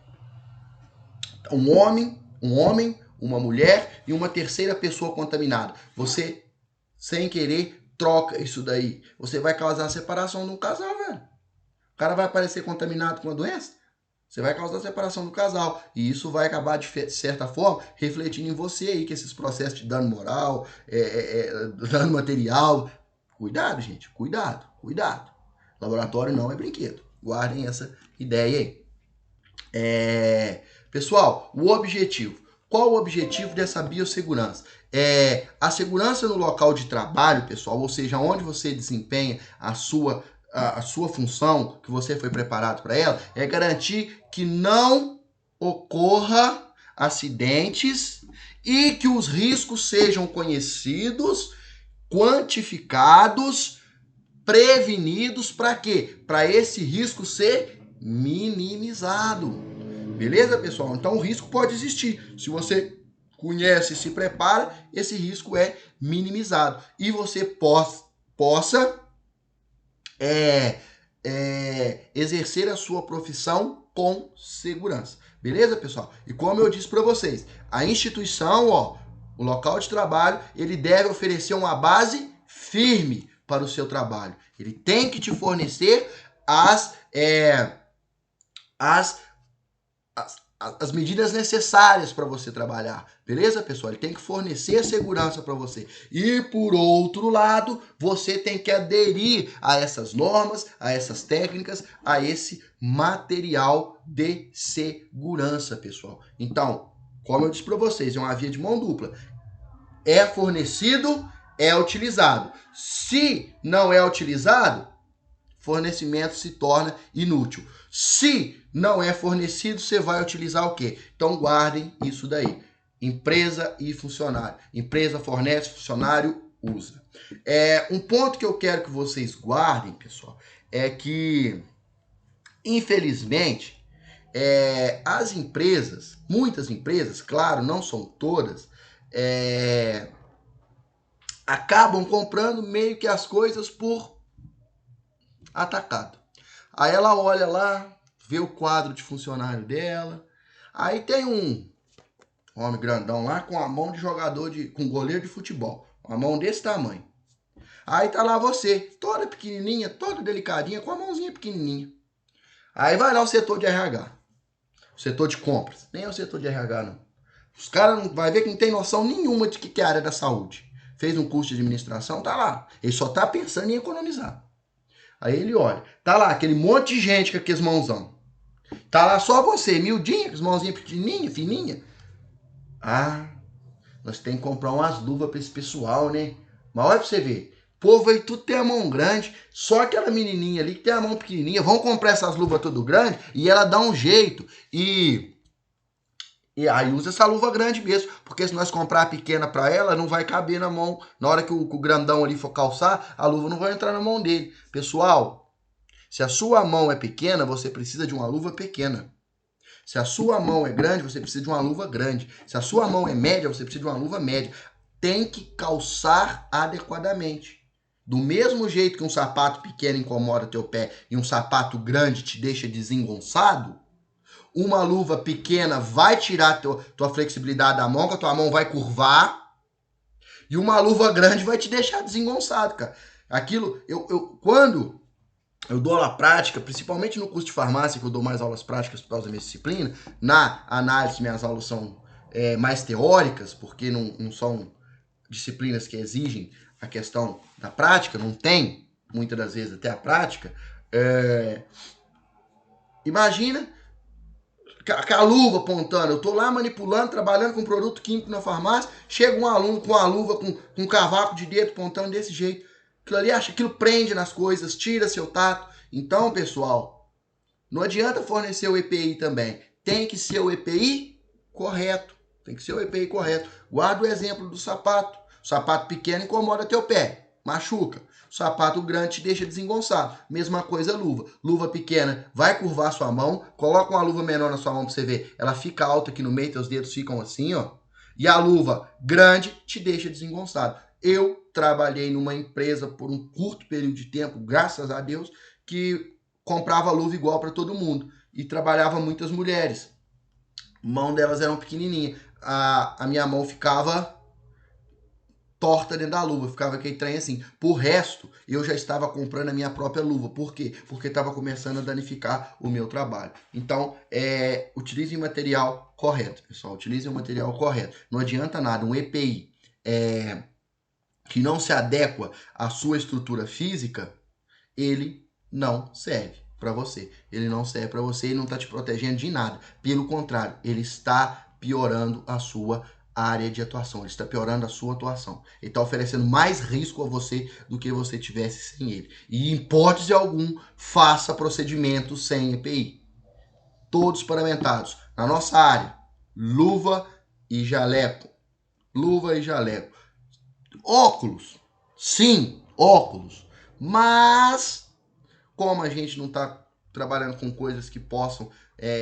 Speaker 1: um homem, uma mulher e uma terceira pessoa contaminada. Você, sem querer, troca isso daí. Você vai causar a separação de um casal, velho. O cara vai aparecer contaminado com a doença. Você vai causar a separação do casal. E isso vai acabar, de certa forma, refletindo em você aí, que esses processos de dano moral, dano material. Cuidado, gente. Cuidado. Laboratório não é brinquedo. Guardem essa ideia aí. Pessoal, o objetivo. Qual o objetivo dessa biossegurança? A segurança no local de trabalho, pessoal, ou seja, onde você desempenha a sua função, que você foi preparado para ela, é garantir que não ocorra acidentes e que os riscos sejam conhecidos, quantificados, prevenidos, para quê? Para esse risco ser minimizado. Beleza, pessoal? Então o risco pode existir. Se você conhece e se prepara, esse risco é minimizado. E você possa exercer a sua profissão com segurança. Beleza, pessoal? E como eu disse para vocês, a instituição, o local de trabalho, ele deve oferecer uma base firme para o seu trabalho. Ele tem que te fornecer as medidas necessárias para você trabalhar, beleza, pessoal? Ele tem que fornecer segurança para você. E, por outro lado, você tem que aderir a essas normas, a essas técnicas, a esse material de segurança, pessoal. Então, como eu disse para vocês, é uma via de mão dupla. É fornecido, é utilizado. Se não é utilizado, fornecimento se torna inútil. Se não é fornecido, você vai utilizar o quê? Então guardem isso daí. Empresa e funcionário. Empresa fornece, funcionário usa. Um ponto que eu quero que vocês guardem, pessoal, é que, infelizmente, as empresas, muitas empresas, claro, não são todas, acabam comprando meio que as coisas por atacado. Aí ela olha lá, vê o quadro de funcionário dela, aí tem um homem grandão lá com a mão de jogador, com goleiro de futebol, uma mão desse tamanho. Aí tá lá você, toda pequenininha, toda delicadinha, com a mãozinha pequenininha. Aí vai lá o setor de RH, o setor de compras, nem é o setor de RH não. Os caras vai ver que não tem noção nenhuma de que é a área da saúde. Fez um curso de administração, tá lá. Ele só tá pensando em economizar. Aí ele olha, tá lá aquele monte de gente com aqueles mãozão. Tá lá só você, miudinha, com as mãozinhas pequenininha, fininha. Nós temos que comprar umas luvas pra esse pessoal, né? Mas olha pra você ver, o povo aí tudo tem a mão grande, só aquela menininha ali que tem a mão pequenininha. Vão comprar essas luvas tudo grande e ela dá um jeito. E E aí usa essa luva grande mesmo, porque se nós comprar a pequena para ela, não vai caber na mão. Na hora que o grandão ali for calçar, a luva não vai entrar na mão dele. Pessoal, se a sua mão é pequena, você precisa de uma luva pequena. Se a sua mão é grande, você precisa de uma luva grande. Se a sua mão é média, você precisa de uma luva média. Tem que calçar adequadamente. Do mesmo jeito que um sapato pequeno incomoda teu pé e um sapato grande te deixa desengonçado, uma luva pequena vai tirar tua flexibilidade da mão, que a tua mão vai curvar, e uma luva grande vai te deixar desengonçado, cara. Aquilo, quando eu dou aula prática, principalmente no curso de farmácia, que eu dou mais aulas práticas por causa da minha disciplina, na análise minhas aulas são mais teóricas, porque não são disciplinas que exigem a questão da prática, não tem, muitas das vezes, até a prática. Imagina com a luva apontando, eu tô lá manipulando, trabalhando com produto químico na farmácia, chega um aluno com a luva, com um cavaco de dedo apontando desse jeito. Aquilo ali, aquilo prende nas coisas, tira seu tato. Então, pessoal, não adianta fornecer o EPI também. Tem que ser o EPI correto. Tem que ser o EPI correto. Guarda o exemplo do sapato. O sapato pequeno incomoda teu pé, machuca. O sapato grande te deixa desengonçado. Mesma coisa a luva. Luva pequena vai curvar sua mão. Coloca uma luva menor na sua mão pra você ver. Ela fica alta aqui no meio, teus dedos ficam assim, ó. E a luva grande te deixa desengonçado. Eu trabalhei numa empresa por um curto período de tempo, graças a Deus, que comprava luva igual para todo mundo. E trabalhava muitas mulheres. A mão delas eram pequenininha. A minha mão ficava torta dentro da luva, ficava aquele trem assim. Por resto, eu já estava comprando a minha própria luva. Por quê? Porque estava começando a danificar o meu trabalho. Então, utilize o material correto, pessoal. Utilize o material correto. Não adianta nada. Um EPI que não se adequa à sua estrutura física, ele não serve para você. Ele não serve para você e não está te protegendo de nada. Pelo contrário, ele está piorando a sua área de atuação. Ele está piorando a sua atuação. Ele está oferecendo mais risco a você do que você tivesse sem ele. E em hipótese alguma, faça procedimentos sem EPI. Todos paramentados. Na nossa área, luva e jaleco. Luva e jaleco. Óculos. Sim, óculos. Mas, como a gente não está trabalhando com coisas que possam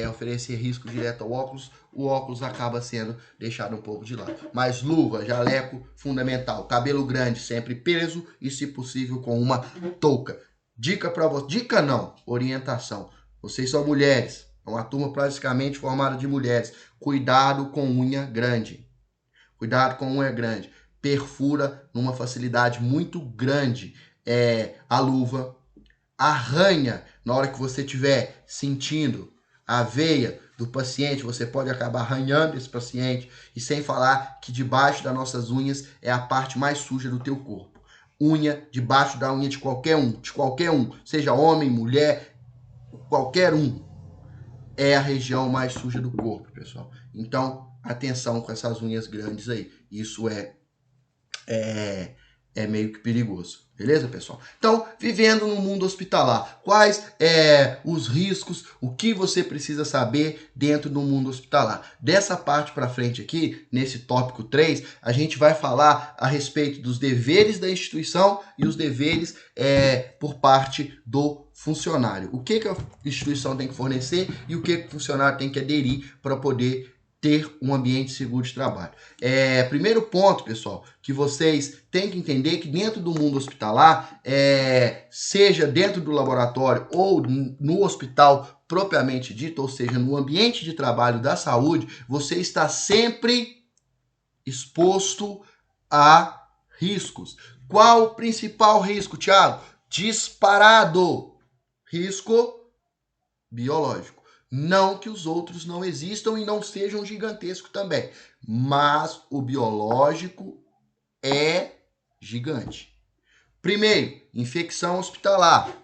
Speaker 1: oferecer risco direto ao óculos, o óculos acaba sendo deixado um pouco de lado. Mas luva, jaleco, fundamental. Cabelo grande, sempre peso e, se possível, com uma touca. Dica para você. Dica não, orientação. Vocês são mulheres. É uma turma praticamente formada de mulheres. Cuidado com unha grande. Cuidado com unha grande. Perfura numa facilidade muito grande a luva, arranha na hora que você estiver sentindo a veia do paciente, você pode acabar arranhando esse paciente, e sem falar que debaixo das nossas unhas é a parte mais suja do teu corpo. Unha debaixo da unha de qualquer um, seja homem, mulher, qualquer um, é a região mais suja do corpo, pessoal. Então, atenção com essas unhas grandes aí. Isso é meio que perigoso. Beleza, pessoal? Então, vivendo no mundo hospitalar, quais os riscos, o que você precisa saber dentro do mundo hospitalar? Dessa parte para frente aqui, nesse tópico 3, a gente vai falar a respeito dos deveres da instituição e os deveres por parte do funcionário. O que a instituição tem que fornecer e o que o funcionário tem que aderir para poder ter um ambiente seguro de trabalho. Primeiro ponto, pessoal, que vocês têm que entender que dentro do mundo hospitalar, seja dentro do laboratório ou no hospital propriamente dito, ou seja, no ambiente de trabalho da saúde, você está sempre exposto a riscos. Qual o principal risco, Thiago? Disparado. Risco biológico. Não que os outros não existam e não sejam gigantescos também, mas o biológico é gigante. Primeiro, infecção hospitalar.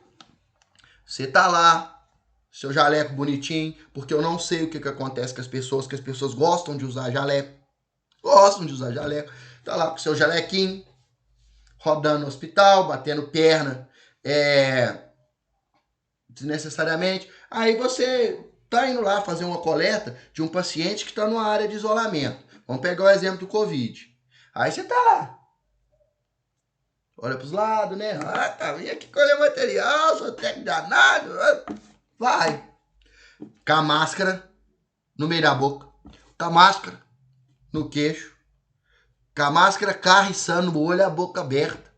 Speaker 1: Você tá lá, seu jaleco bonitinho, porque eu não sei o que acontece com as pessoas, que as pessoas gostam de usar jaleco. Gostam de usar jaleco. Tá lá com seu jalequinho, rodando no hospital, batendo perna desnecessariamente. Aí você tá indo lá fazer uma coleta de um paciente que está numa área de isolamento. Vamos pegar o exemplo do Covid. Aí você tá lá. Olha pros lados, né? Ah, tá, vim aqui colher material, sou técnico danado. Vai. Com a máscara no meio da boca. Com a máscara no queixo. Com a máscara carriçando o olho e a boca aberta.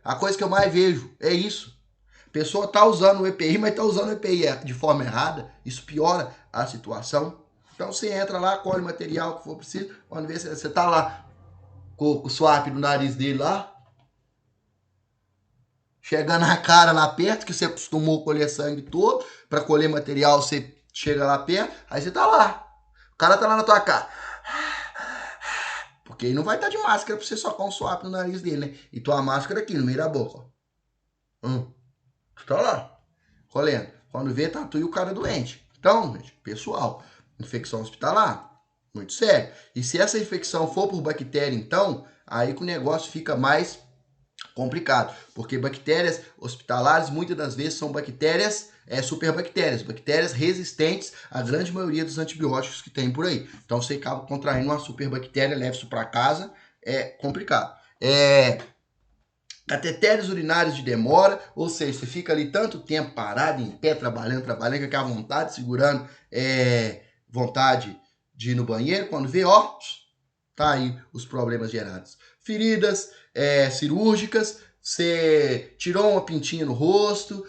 Speaker 1: A coisa que eu mais vejo é isso. A pessoa tá usando o EPI, mas tá usando o EPI de forma errada. Isso piora a situação. Então você entra lá, colhe o material que for preciso. Quando vê, você tá lá com o swap no nariz dele lá. Chegando a cara lá perto, que você acostumou colher sangue todo. Para colher material, você chega lá perto. Aí você tá lá. O cara tá lá na tua cara. Porque ele não vai estar de máscara pra você socar um swap no nariz dele, né? E tua máscara aqui no meio da boca, ó. Você tá lá, colhendo. Quando vê, tá tu e o cara doente. Então, gente, pessoal, infecção hospitalar, muito sério. E se essa infecção for por bactéria, então, aí que o negócio fica mais complicado. Porque bactérias hospitalares, muitas das vezes, são bactérias superbactérias, bactérias resistentes à grande maioria dos antibióticos que tem por aí. Então você acaba contraindo uma superbactéria, leva isso para casa, é complicado. Cateteres urinários de demora, ou seja, você fica ali tanto tempo parado, em pé, trabalhando, com aquela vontade, segurando vontade de ir no banheiro, quando vê, ó, tá aí os problemas gerados. Feridas cirúrgicas, você tirou uma pintinha no rosto,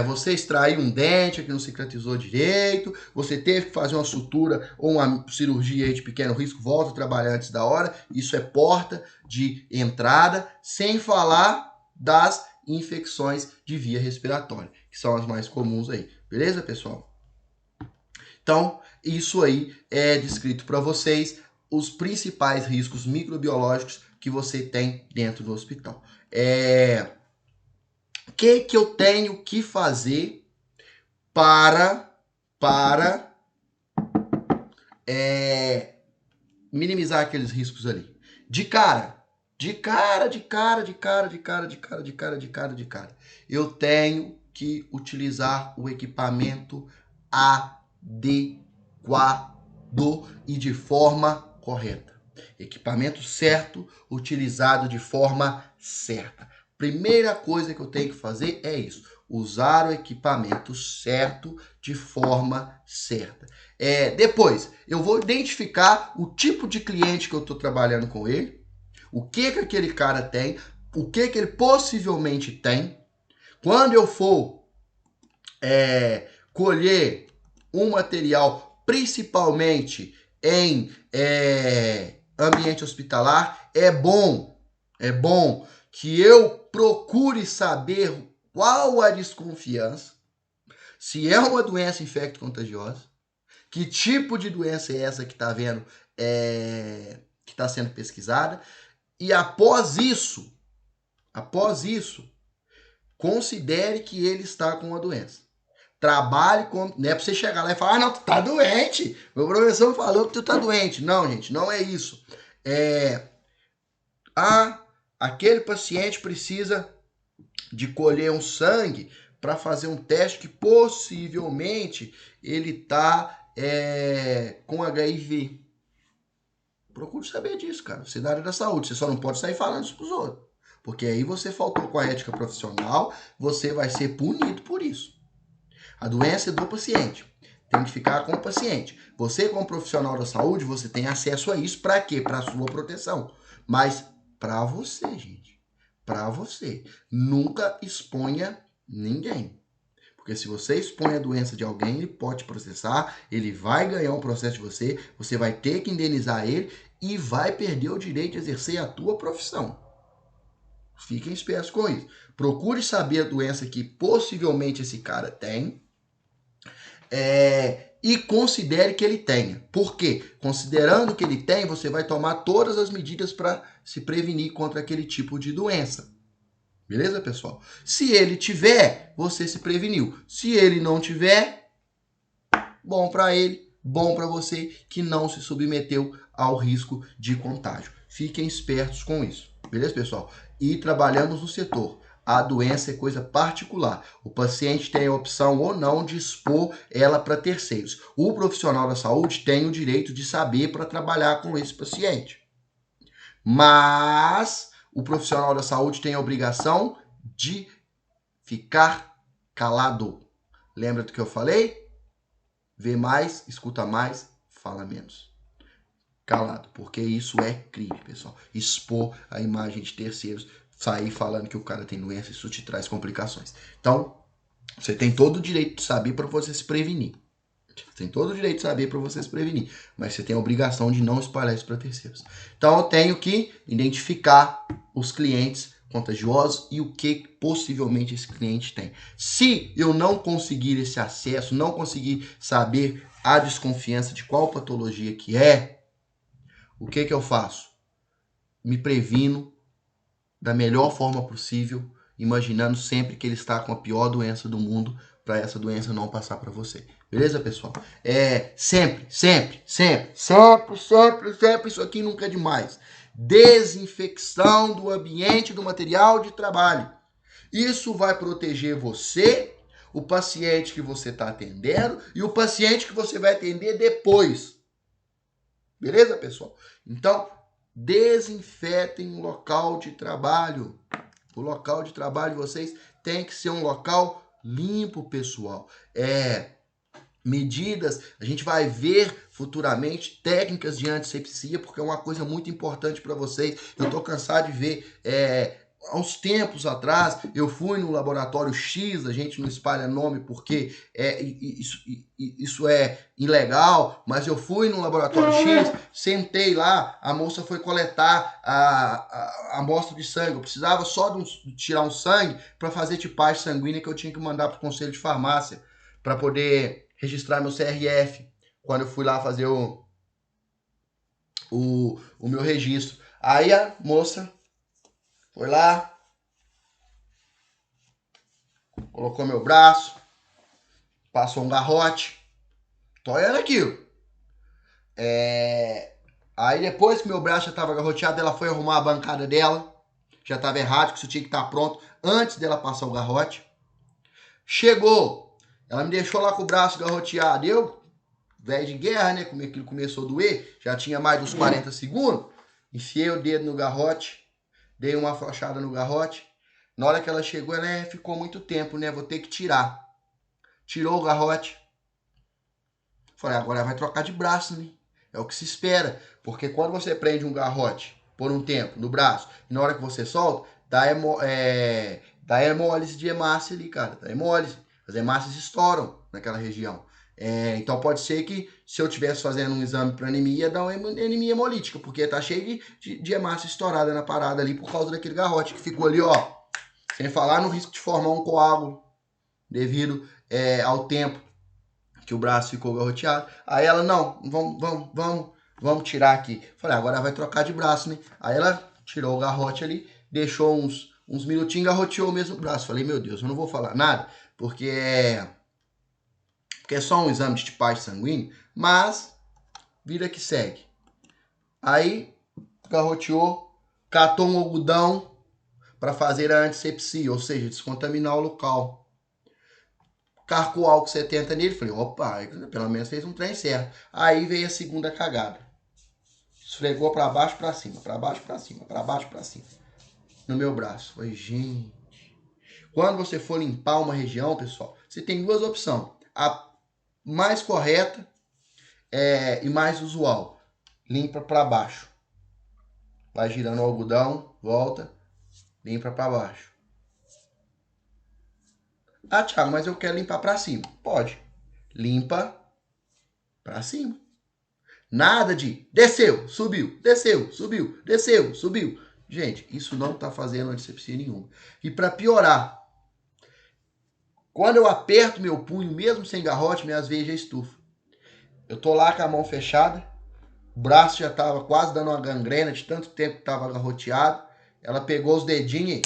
Speaker 1: você extraiu um dente que não cicatrizou direito, você teve que fazer uma sutura ou uma cirurgia aí de pequeno risco, volta a trabalhar antes da hora, isso é porta de entrada, sem falar das infecções de via respiratória, que são as mais comuns aí, beleza, pessoal? Então, isso aí é descrito para vocês, os principais riscos microbiológicos que você tem dentro do hospital. O que eu tenho que fazer para minimizar aqueles riscos ali? De cara, eu tenho que utilizar o equipamento adequado e de forma correta. Equipamento certo, utilizado de forma certa. Primeira coisa que eu tenho que fazer é isso. Usar o equipamento certo de forma certa. Depois, eu vou identificar o tipo de cliente que eu estou trabalhando com ele, o que aquele cara tem, o que ele possivelmente tem. Quando eu for colher um material, principalmente em ambiente hospitalar, é bom que eu procure saber qual a desconfiança, se é uma doença infecto-contagiosa, que tipo de doença é essa que está vendo, que está sendo pesquisada, e após isso, considere que ele está com a doença. Trabalhe com... Não é para você chegar lá e falar, não, tu tá doente. Meu professor falou que tu tá doente. Não, gente, não é isso. Aquele paciente precisa de colher um sangue para fazer um teste que possivelmente ele tá com HIV. Procure saber disso, cara. Você é da área da saúde. Você só não pode sair falando isso pros outros. Porque aí você faltou com a ética profissional, você vai ser punido por isso. A doença é do paciente. Tem que ficar com o paciente. Você, como profissional da saúde, você tem acesso a isso para quê? Para sua proteção. Mas para você, gente. Para você. Nunca exponha ninguém. Porque se você expõe a doença de alguém, ele pode te processar, ele vai ganhar um processo de você, você vai ter que indenizar ele e vai perder o direito de exercer a tua profissão. Fiquem espertos com isso. Procure saber a doença que possivelmente esse cara tem e considere que ele tenha. Por quê? Considerando que ele tem, você vai tomar todas as medidas para se prevenir contra aquele tipo de doença. Beleza, pessoal? Se ele tiver, você se preveniu. Se ele não tiver, bom para ele, bom para você que não se submeteu ao risco de contágio. Fiquem espertos com isso. Beleza, pessoal? E trabalhamos no setor a doença é coisa particular. O paciente tem a opção ou não de expor ela para terceiros. O profissional da saúde tem o direito de saber para trabalhar com esse paciente. Mas o profissional da saúde tem a obrigação de ficar calado. Lembra do que eu falei? Vê mais, escuta mais, fala menos. Calado, porque isso é crime, pessoal. Expor a imagem de terceiros, sair falando que o cara tem doença, isso te traz complicações. Então, você tem todo o direito de saber para você se prevenir. Você tem todo o direito de saber para você se prevenir, mas você tem a obrigação de não espalhar isso para terceiros. Então, eu tenho que identificar os clientes contagiosos e o que possivelmente esse cliente tem. Se eu não conseguir esse acesso, não conseguir saber a desconfiança de qual patologia que é, o que eu faço? Me previno da melhor forma possível, imaginando sempre que ele está com a pior doença do mundo, para essa doença não passar para você. Beleza, pessoal? Sempre, isso aqui nunca é demais. Desinfecção do ambiente do material de trabalho. Isso vai proteger você, o paciente que você está atendendo e o paciente que você vai atender depois. Beleza, pessoal? Então, desinfetem o local de trabalho. O local de trabalho de vocês tem que ser um local limpo, pessoal. Medidas, a gente vai ver futuramente técnicas de antisepsia, porque é uma coisa muito importante para vocês. Eu tô cansado de ver, há uns tempos atrás, eu fui no laboratório X, a gente não espalha nome porque isso é ilegal, mas eu fui no laboratório X, sentei lá, a moça foi coletar a amostra de sangue, eu precisava só de tirar um sangue para fazer tipagem sanguínea que eu tinha que mandar para o conselho de farmácia, para poder registrar meu CRF, quando eu fui lá fazer o meu registro. Aí a moça foi lá, colocou meu braço, passou um garrote, tô olhando aquilo. Aí depois que meu braço já estava garroteado, ela foi arrumar a bancada dela, já estava errado, que isso tinha que estar pronto antes dela passar o garrote. Chegou, ela me deixou lá com o braço garroteado, eu, velho de guerra, né, como aquilo começou a doer, já tinha mais de uns 40 segundos, enfiei o dedo no garrote, dei uma afrouxada no garrote. Na hora que ela chegou, ela ficou muito tempo, né, vou ter que tirar. Tirou o garrote. Falei, agora vai trocar de braço, né? É o que se espera, porque quando você prende um garrote por um tempo no braço, e na hora que você solta, dá hemólise de hemácia ali, cara, dá hemólise. As hemácias estouram naquela região. Então pode ser que se eu estivesse fazendo um exame para anemia, dá uma anemia hemolítica, porque tá cheio de hemácia estourada na parada ali por causa daquele garrote que ficou ali, ó. Sem falar no risco de formar um coágulo devido ao tempo que o braço ficou garroteado. Aí ela, não, vamos tirar aqui. Falei, agora vai trocar de braço, né? Aí ela tirou o garrote ali, deixou uns minutinhos, garroteou o mesmo braço. Falei, meu Deus, eu não vou falar nada, porque é só um exame de tipagem sanguínea, mas vida que segue. Aí, garroteou, catou um algodão para fazer a antisepsia, ou seja, descontaminar o local. Carcou álcool 70 nele, falei, opa, pelo menos fez um trem certo. Aí veio a segunda cagada. Esfregou para baixo, para cima, para baixo, para cima, para baixo, para cima. No meu braço. Falei, gente. Quando você for limpar uma região, pessoal, você tem duas opções. A mais correta e mais usual. Limpa para baixo. Vai girando o algodão, volta, limpa para baixo. Ah, Thiago, mas eu quero limpar para cima. Pode. Limpa para cima. Nada de desceu, subiu, desceu, subiu, desceu, subiu. Gente, isso não tá fazendo antisepsia nenhuma. E para piorar, quando eu aperto meu punho, mesmo sem garrote, minhas veias já estufam. Eu tô lá com a mão fechada, o braço já tava quase dando uma gangrena de tanto tempo que tava garroteado. Ela pegou os dedinhos e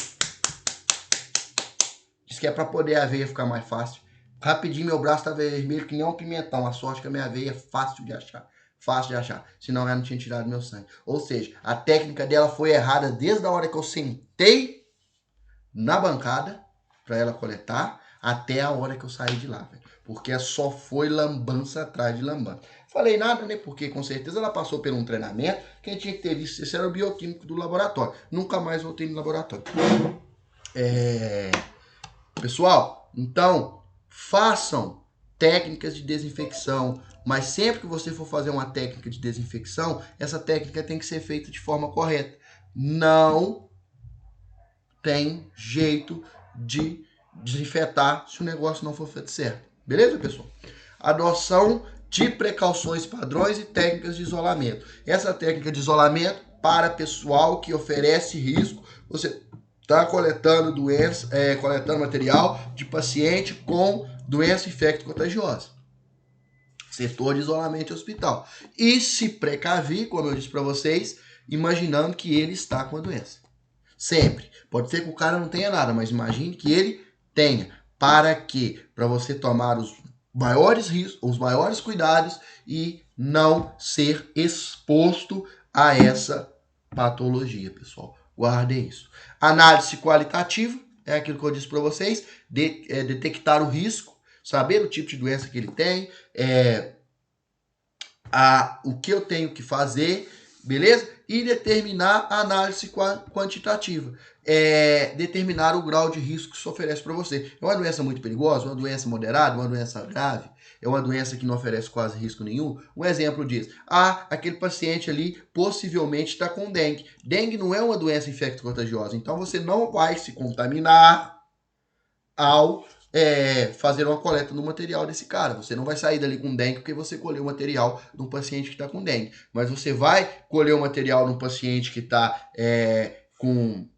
Speaker 1: disse que é para poder a veia ficar mais fácil. Rapidinho meu braço tava vermelho que nem um pimentão. A sorte que a minha veia é fácil de achar. Fácil de achar. Senão ela não tinha tirado meu sangue. Ou seja, a técnica dela foi errada desde a hora que eu sentei na bancada para ela coletar até a hora que eu sair de lá, velho. Porque só foi lambança atrás de lambança. Falei nada, né? Porque com certeza ela passou por um treinamento. Quem tinha que ter visto isso era o bioquímico do laboratório. Nunca mais voltei no laboratório. Pessoal, então, façam técnicas de desinfecção, mas sempre que você for fazer uma técnica de desinfecção, essa técnica tem que ser feita de forma correta. Não tem jeito de desinfetar se o negócio não for feito certo. Beleza, pessoal? Adoção de precauções, padrões e técnicas de isolamento. Essa técnica de isolamento para pessoal que oferece risco, você está coletando coletando material de paciente com doença infecto-contagiosa. Setor de isolamento e hospital. E se precaver, como eu disse para vocês, imaginando que ele está com a doença. Sempre. Pode ser que o cara não tenha nada, mas imagine que ele tenha. Para quê? Para você tomar os maiores riscos, os maiores cuidados e não ser exposto a essa patologia, pessoal. Guardem isso. Análise qualitativa é aquilo que eu disse para vocês, detectar o risco, saber o tipo de doença que ele tem, o que eu tenho que fazer, beleza? E determinar a análise quantitativa. Determinar o grau de risco que isso oferece para você. É uma doença muito perigosa, uma doença moderada, uma doença grave, é uma doença que não oferece quase risco nenhum. Um exemplo disso, aquele paciente ali possivelmente está com dengue. Dengue não é uma doença infecto-contagiosa, então você não vai se contaminar ao fazer uma coleta no material desse cara. Você não vai sair dali com dengue porque você colheu o material de um paciente que está com dengue. Mas você vai colher o material de um paciente que está com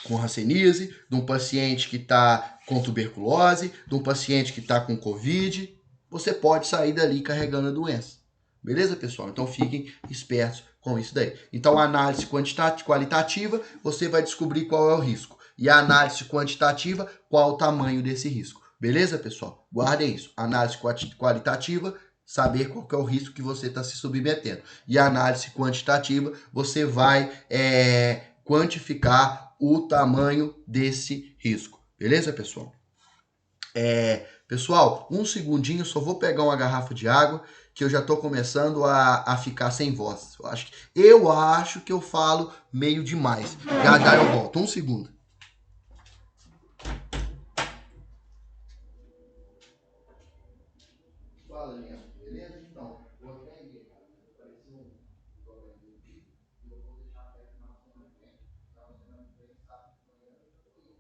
Speaker 1: hanseníase, de um paciente que está com tuberculose, de um paciente que está com Covid. Você pode sair dali carregando a doença. Beleza, pessoal? Então fiquem espertos com isso daí. Então, a análise qualitativa, você vai descobrir qual é o risco. E a análise quantitativa, qual o tamanho desse risco. Beleza, pessoal? Guardem isso. Análise qualitativa, saber qual que é o risco que você está se submetendo. E a análise quantitativa, você vai quantificar o tamanho desse risco. Beleza, pessoal? Pessoal, um segundinho, só vou pegar uma garrafa de água, que eu já estou começando a ficar sem voz. Eu acho que eu falo meio demais. Já já eu volto. Um segundo. Fala, Leandro. Beleza? Então, vou atender, cara. Apareceu um problema aqui. E eu vou deixar até o final da semana que vem. Final da semana que vem, sábado de manhã, eu tô indo.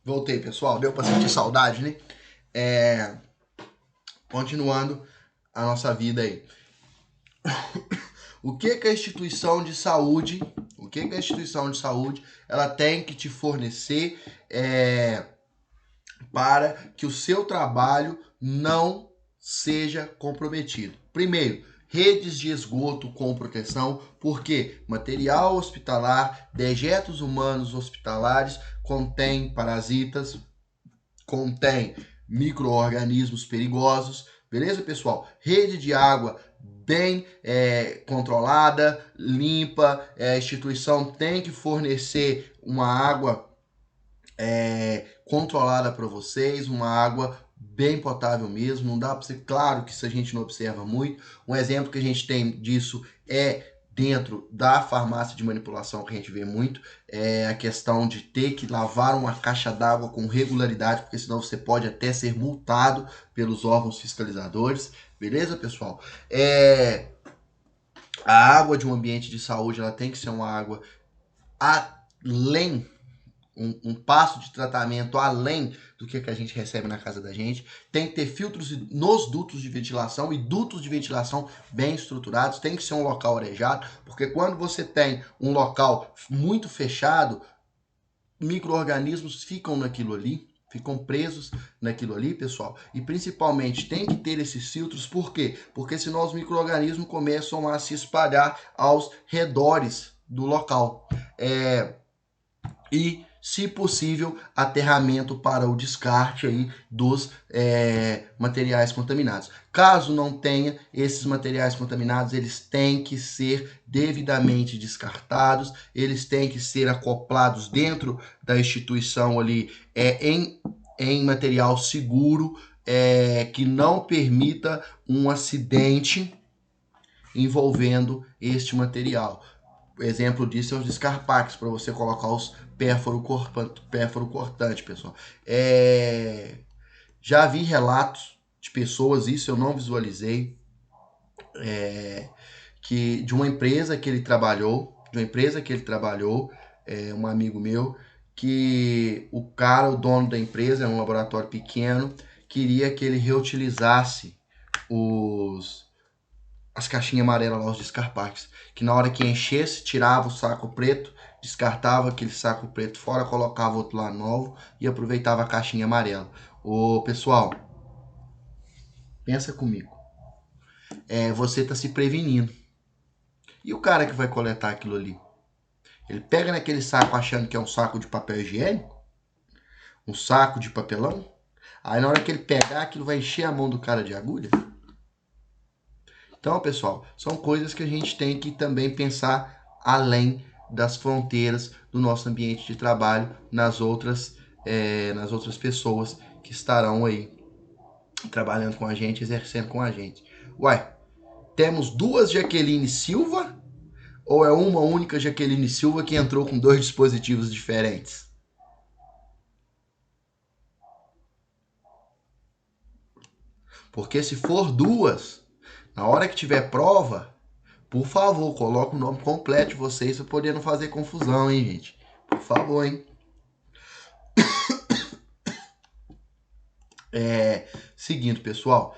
Speaker 1: Voltei, pessoal. Deu pra sentir saudade, né? Continuando a nossa vida aí. O que a instituição de saúde, ela tem que te fornecer para que o seu trabalho não seja comprometido? Primeiro, redes de esgoto com proteção, porque material hospitalar, dejetos humanos hospitalares contém parasitas, contém micro-organismos perigosos, beleza, pessoal? Rede de água bem controlada, limpa, a instituição tem que fornecer uma água controlada para vocês, uma água bem potável mesmo, não dá para ser, claro que isso a gente não observa muito. Um exemplo que a gente tem disso é dentro da farmácia de manipulação, que a gente vê muito, é a questão de ter que lavar uma caixa d'água com regularidade, porque senão você pode até ser multado pelos órgãos fiscalizadores, beleza, pessoal? A água de um ambiente de saúde, ela tem que ser uma água além um passo de tratamento além do que a gente recebe na casa da gente. Tem que ter filtros nos dutos de ventilação e dutos de ventilação bem estruturados. Tem que ser um local arejado, porque quando você tem um local muito fechado, micro-organismos ficam naquilo ali, ficam presos naquilo ali, pessoal. E principalmente tem que ter esses filtros, por quê? Porque senão os micro-organismos começam a se espalhar aos redores do local. E, se possível, aterramento para o descarte aí dos materiais contaminados. Caso não tenha esses materiais contaminados, eles têm que ser devidamente descartados, eles têm que ser acoplados dentro da instituição ali em material seguro, que não permita um acidente envolvendo este material. O exemplo disso é os descarpaques, para você colocar os pérfuro cortante, pessoal. Já vi relatos de pessoas, isso eu não visualizei, que de uma empresa que ele trabalhou, um amigo meu, que o dono da empresa, é um laboratório pequeno, queria que ele reutilizasse as caixinhas amarelas lá, os descarpaques, que na hora que enchesse, tirava o saco preto, descartava aquele saco preto fora, colocava outro lá novo e aproveitava a caixinha amarela. Ô, pessoal, pensa comigo. Você tá se prevenindo. E o cara que vai coletar aquilo ali? Ele pega naquele saco achando que é um saco de papel higiênico? Um saco de papelão? Aí na hora que ele pegar, aquilo vai encher a mão do cara de agulha? Então, pessoal, são coisas que a gente tem que também pensar além das fronteiras do nosso ambiente de trabalho, nas outras pessoas que estarão aí trabalhando com a gente, exercendo com a gente. Uai, temos duas Jaqueline Silva ou é uma única Jaqueline Silva que entrou com dois dispositivos diferentes? Porque se for duas, na hora que tiver prova, por favor, coloque o nome completo de vocês para poder não fazer confusão, hein, gente? Por favor, hein? Seguindo, pessoal.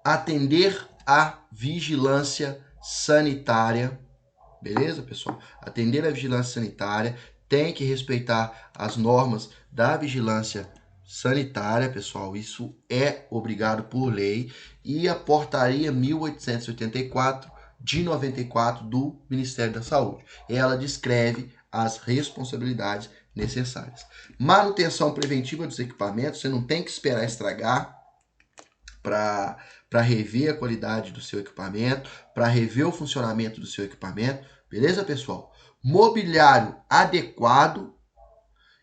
Speaker 1: Atender à vigilância sanitária. Beleza, pessoal? Atender à vigilância sanitária. Tem que respeitar as normas da vigilância sanitária, pessoal. Isso é obrigado por lei. E a portaria 1884 de 94 do Ministério da Saúde. Ela descreve as responsabilidades necessárias. Manutenção preventiva dos equipamentos. Você não tem que esperar estragar para rever a qualidade do seu equipamento, para rever o funcionamento do seu equipamento. Beleza, pessoal? Mobiliário adequado,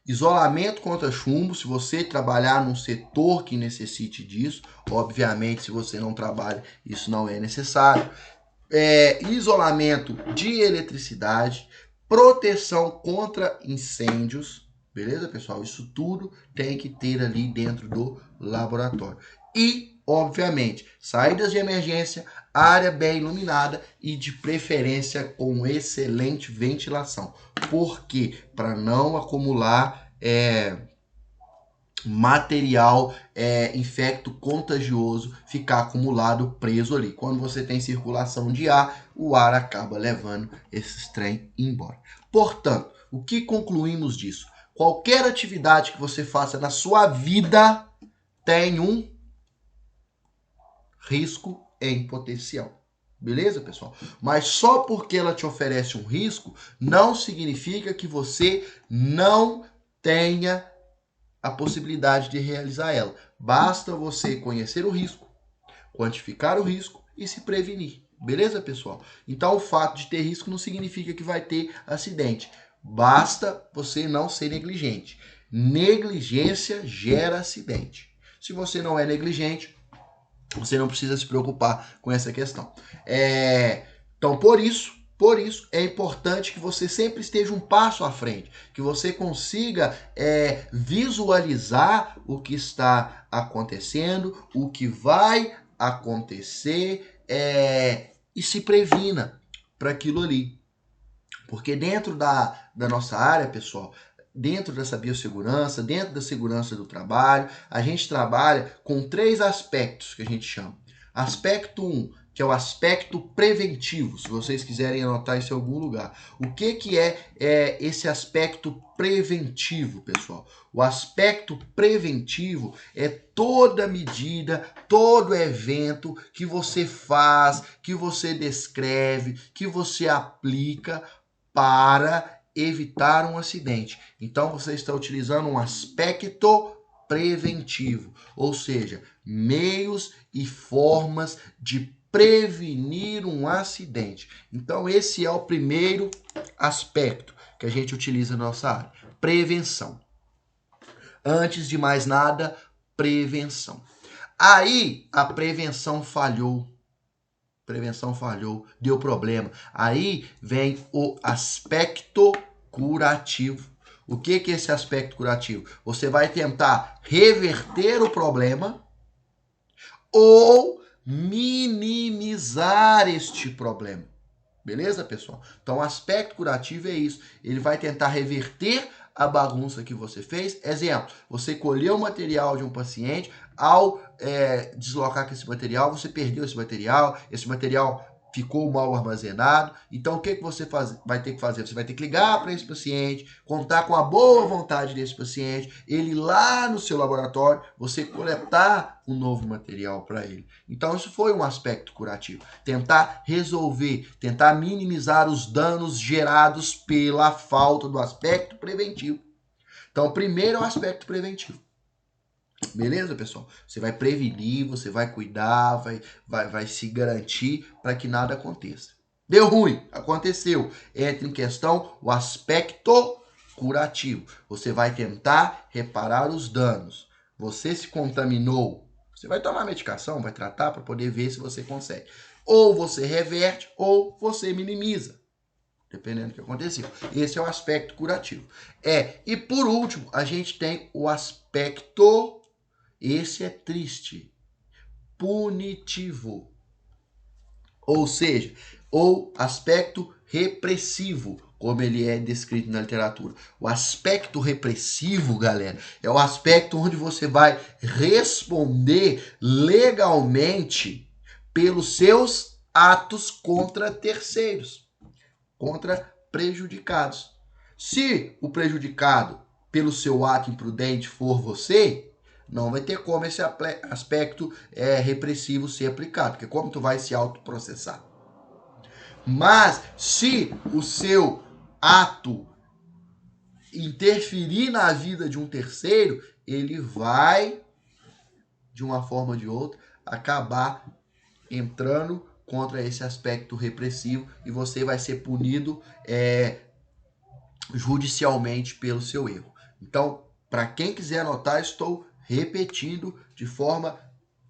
Speaker 1: isolamento contra chumbo, se você trabalhar num setor que necessite disso. Obviamente, se você não trabalha, isso não é necessário. Isolamento de eletricidade, proteção contra incêndios. Beleza, pessoal? Isso tudo tem que ter ali dentro do laboratório. E, obviamente, saídas de emergência, área bem iluminada e de preferência com excelente ventilação. Por quê? Para não acumular material infecto contagioso ficar acumulado, preso ali. Quando você tem circulação de ar, o ar acaba levando esses trem embora. Portanto, o que concluímos disso? Qualquer atividade que você faça na sua vida tem um risco em potencial. Beleza, pessoal? Mas só porque ela te oferece um risco, não significa que você não tenha a possibilidade de realizar ela. Basta você conhecer o risco, quantificar o risco e se prevenir. Beleza, pessoal? Então, o fato de ter risco não significa que vai ter acidente. Basta você não ser negligente. Negligência gera acidente. Se você não é negligente, você não precisa se preocupar com essa questão. Então, por isso é importante que você sempre esteja um passo à frente, que você consiga visualizar o que está acontecendo, o que vai acontecer e se previna para aquilo ali. Porque dentro da nossa área, pessoal, dentro dessa biossegurança, dentro da segurança do trabalho, a gente trabalha com 3 aspectos que a gente chama. Aspecto 1, que é o aspecto preventivo, se vocês quiserem anotar isso em algum lugar. O que é esse aspecto preventivo, pessoal? O aspecto preventivo é toda medida, todo evento que você faz, que você descreve, que você aplica para evitar um acidente. Então você está utilizando um aspecto preventivo, ou seja, meios e formas de prevenir um acidente. Então esse é o primeiro aspecto que a gente utiliza na nossa área, prevenção. Antes de mais nada, prevenção. Aí a prevenção falhou, deu problema. Aí vem o aspecto curativo. O que é esse aspecto curativo? Você vai tentar reverter o problema ou minimizar este problema. Beleza, pessoal? Então, o aspecto curativo é isso. Ele vai tentar reverter a bagunça que você fez. Exemplo, você colheu o material de um paciente, ao deslocar com esse material, você perdeu esse material ficou mal armazenado. Então, o que você vai ter que fazer? Você vai ter que ligar para esse paciente, contar com a boa vontade desse paciente, ele lá no seu laboratório, você coletar um novo material para ele. Então, isso foi um aspecto curativo. Tentar resolver, tentar minimizar os danos gerados pela falta do aspecto preventivo. Então, primeiro é o aspecto preventivo. Beleza, pessoal? Você vai prevenir, você vai cuidar, vai se garantir para que nada aconteça. Deu ruim, aconteceu. Entra em questão o aspecto curativo. Você vai tentar reparar os danos. Você se contaminou, você vai tomar medicação, vai tratar para poder ver se você consegue. Ou você reverte ou você minimiza, dependendo do que aconteceu. Esse é o aspecto curativo. E por último, a gente tem o aspecto, esse é triste, punitivo. Ou seja, ou aspecto repressivo, como ele é descrito na literatura. O aspecto repressivo, galera, é o aspecto onde você vai responder legalmente pelos seus atos contra terceiros, contra prejudicados. Se o prejudicado pelo seu ato imprudente for você, não vai ter como esse aspecto repressivo ser aplicado, porque como tu vai se autoprocessar? Mas se o seu ato interferir na vida de um terceiro, ele vai, de uma forma ou de outra, acabar entrando contra esse aspecto repressivo e você vai ser punido judicialmente pelo seu erro. Então, para quem quiser anotar, estou repetindo de forma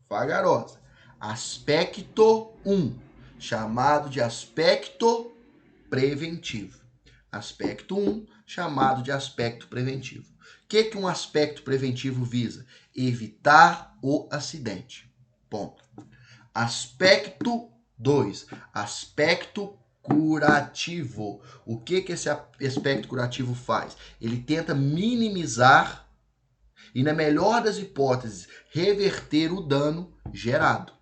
Speaker 1: vagarosa. Aspecto 1, chamado de aspecto preventivo. Aspecto 1, chamado de aspecto preventivo. O que um aspecto preventivo visa? Evitar o acidente. Ponto. Aspecto 2, aspecto curativo. O que esse aspecto curativo faz? Ele tenta minimizar e, na melhor das hipóteses, reverter o dano gerado.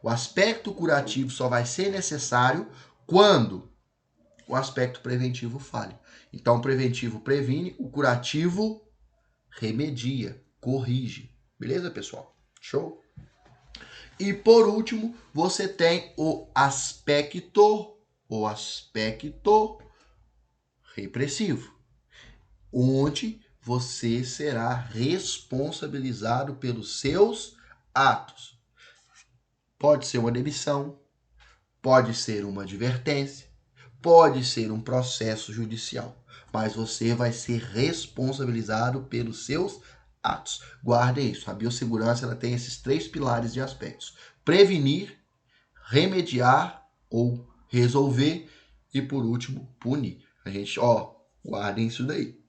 Speaker 1: O aspecto curativo só vai ser necessário quando o aspecto preventivo falha. Então, o preventivo previne, o curativo remedia, corrige. Beleza, pessoal? Show? E por último, você tem o aspecto repressivo, onde você será responsabilizado pelos seus atos. Pode ser uma demissão, pode ser uma advertência, pode ser um processo judicial, mas você vai ser responsabilizado pelos seus atos. Guardem isso. A biossegurança ela tem esses 3 pilares de aspectos: prevenir, remediar ou resolver e, por último, punir. A gente, guardem isso daí.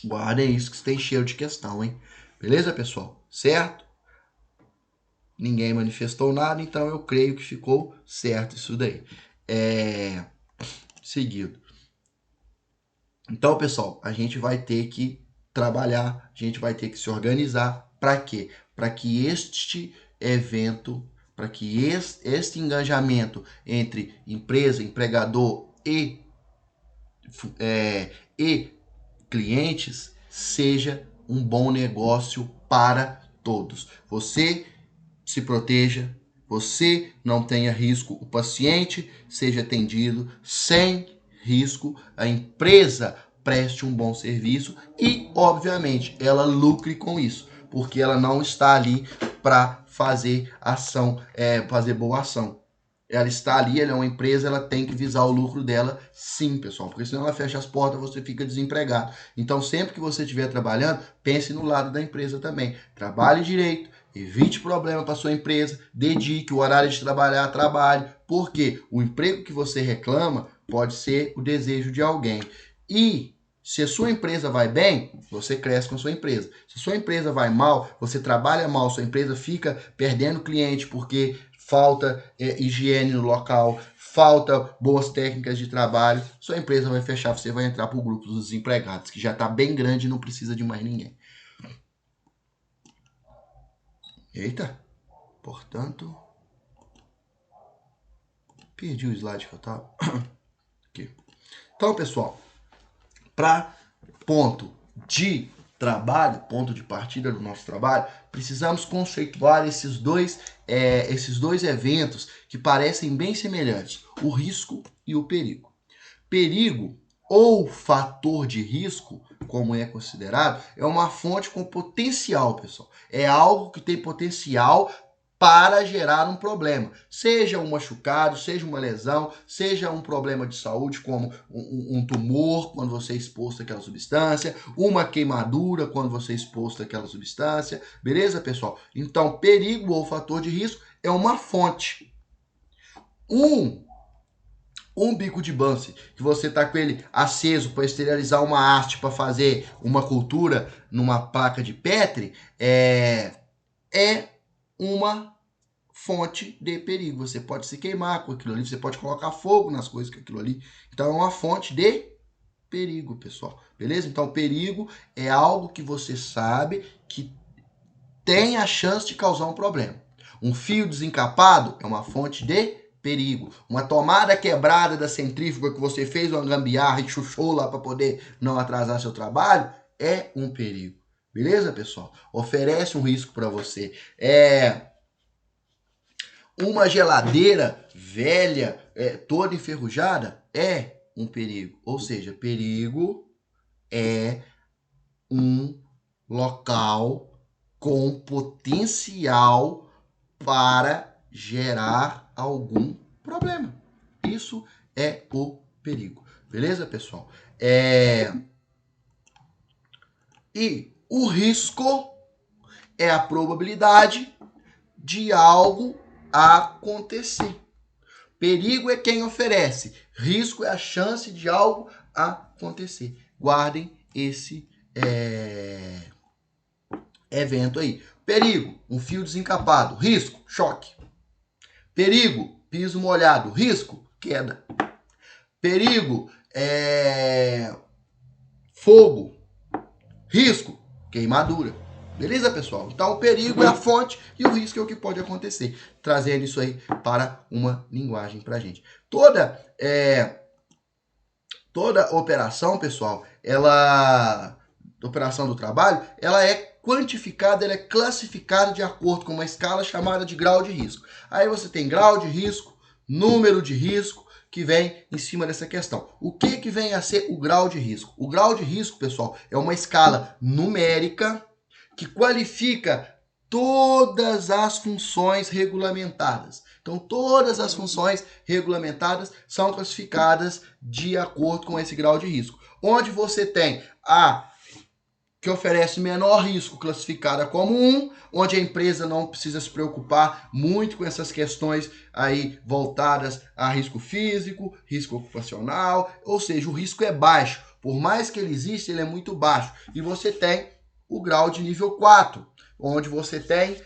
Speaker 1: Guardem isso que tem cheiro de questão, hein? Beleza, pessoal? Certo? Ninguém manifestou nada, então eu creio que ficou certo isso daí. seguido. Então, pessoal, a gente vai ter que trabalhar, a gente vai ter que se organizar. Para quê? Para que este evento, para que este engajamento entre empresa, empregador e clientes seja um bom negócio para todos. Você se proteja, você não tenha risco, o paciente seja atendido sem risco, a empresa preste um bom serviço e, obviamente, ela lucre com isso, porque ela não está ali para fazer ação, fazer boa ação. Ela está ali, ela é uma empresa, ela tem que visar o lucro dela, sim, pessoal, porque senão ela fecha as portas, você fica desempregado. Então, sempre que você estiver trabalhando, pense no lado da empresa também. Trabalhe direito, evite problema para sua empresa, dedique o horário de trabalhar, trabalhe, porque o emprego que você reclama pode ser o desejo de alguém. E se a sua empresa vai bem, você cresce com a sua empresa. Se a sua empresa vai mal, você trabalha mal, sua empresa fica perdendo cliente porque falta higiene no local, falta boas técnicas de trabalho, sua empresa vai fechar, você vai entrar para o grupo dos desempregados, que já está bem grande e não precisa de mais ninguém. Eita, portanto, perdi o slide que eu estava. Aqui. Então, pessoal, para ponto de trabalho, ponto de partida do nosso trabalho, precisamos conceituar esses dois eventos que parecem bem semelhantes, o risco e o perigo. Perigo ou fator de risco, como é considerado, é uma fonte com potencial, pessoal. É algo que tem potencial para gerar um problema, seja um machucado, seja uma lesão, seja um problema de saúde, como um tumor, quando você é exposto àquela substância, uma queimadura, quando você é exposto àquela substância, beleza, pessoal? Então, perigo ou fator de risco é uma fonte. Um bico de Bunsen, que você está com ele aceso para esterilizar uma haste para fazer uma cultura numa placa de Petri, é uma fonte de perigo. Você pode se queimar com aquilo ali, você pode colocar fogo nas coisas com aquilo ali. Então, é uma fonte de perigo, pessoal. Beleza? Então, perigo é algo que você sabe que tem a chance de causar um problema. Um fio desencapado é uma fonte de perigo. Uma tomada quebrada da centrífuga que você fez uma gambiarra e chuchou lá para poder não atrasar seu trabalho é um perigo. Beleza, pessoal? Oferece um risco para você. Uma geladeira velha, toda enferrujada, é um perigo. Ou seja, perigo é um local com potencial para gerar algum problema. Isso é o perigo. Beleza, pessoal? E o risco é a probabilidade de algo acontecer. Perigo é quem oferece. Risco é a chance de algo acontecer. Guardem esse evento aí. Perigo, um fio desencapado. Risco, choque. Perigo, piso molhado. Risco, queda. Perigo, fogo. Risco, queimadura. Beleza, pessoal? Então, o perigo é a fonte e o risco é o que pode acontecer. Trazendo isso aí para uma linguagem para a gente. Toda operação, pessoal, operação do trabalho, ela é quantificada, ela é classificada de acordo com uma escala chamada de grau de risco. Aí você tem grau de risco, número de risco, que vem em cima dessa questão. O que vem a ser o grau de risco? O grau de risco, pessoal, é uma escala numérica que qualifica todas as funções regulamentadas. Então, todas as funções regulamentadas são classificadas de acordo com esse grau de risco. Onde você tem a que oferece menor risco, classificada como 1, onde a empresa não precisa se preocupar muito com essas questões aí voltadas a risco físico, risco ocupacional, ou seja, o risco é baixo. Por mais que ele exista, ele é muito baixo. E você tem o grau de nível 4, onde você tem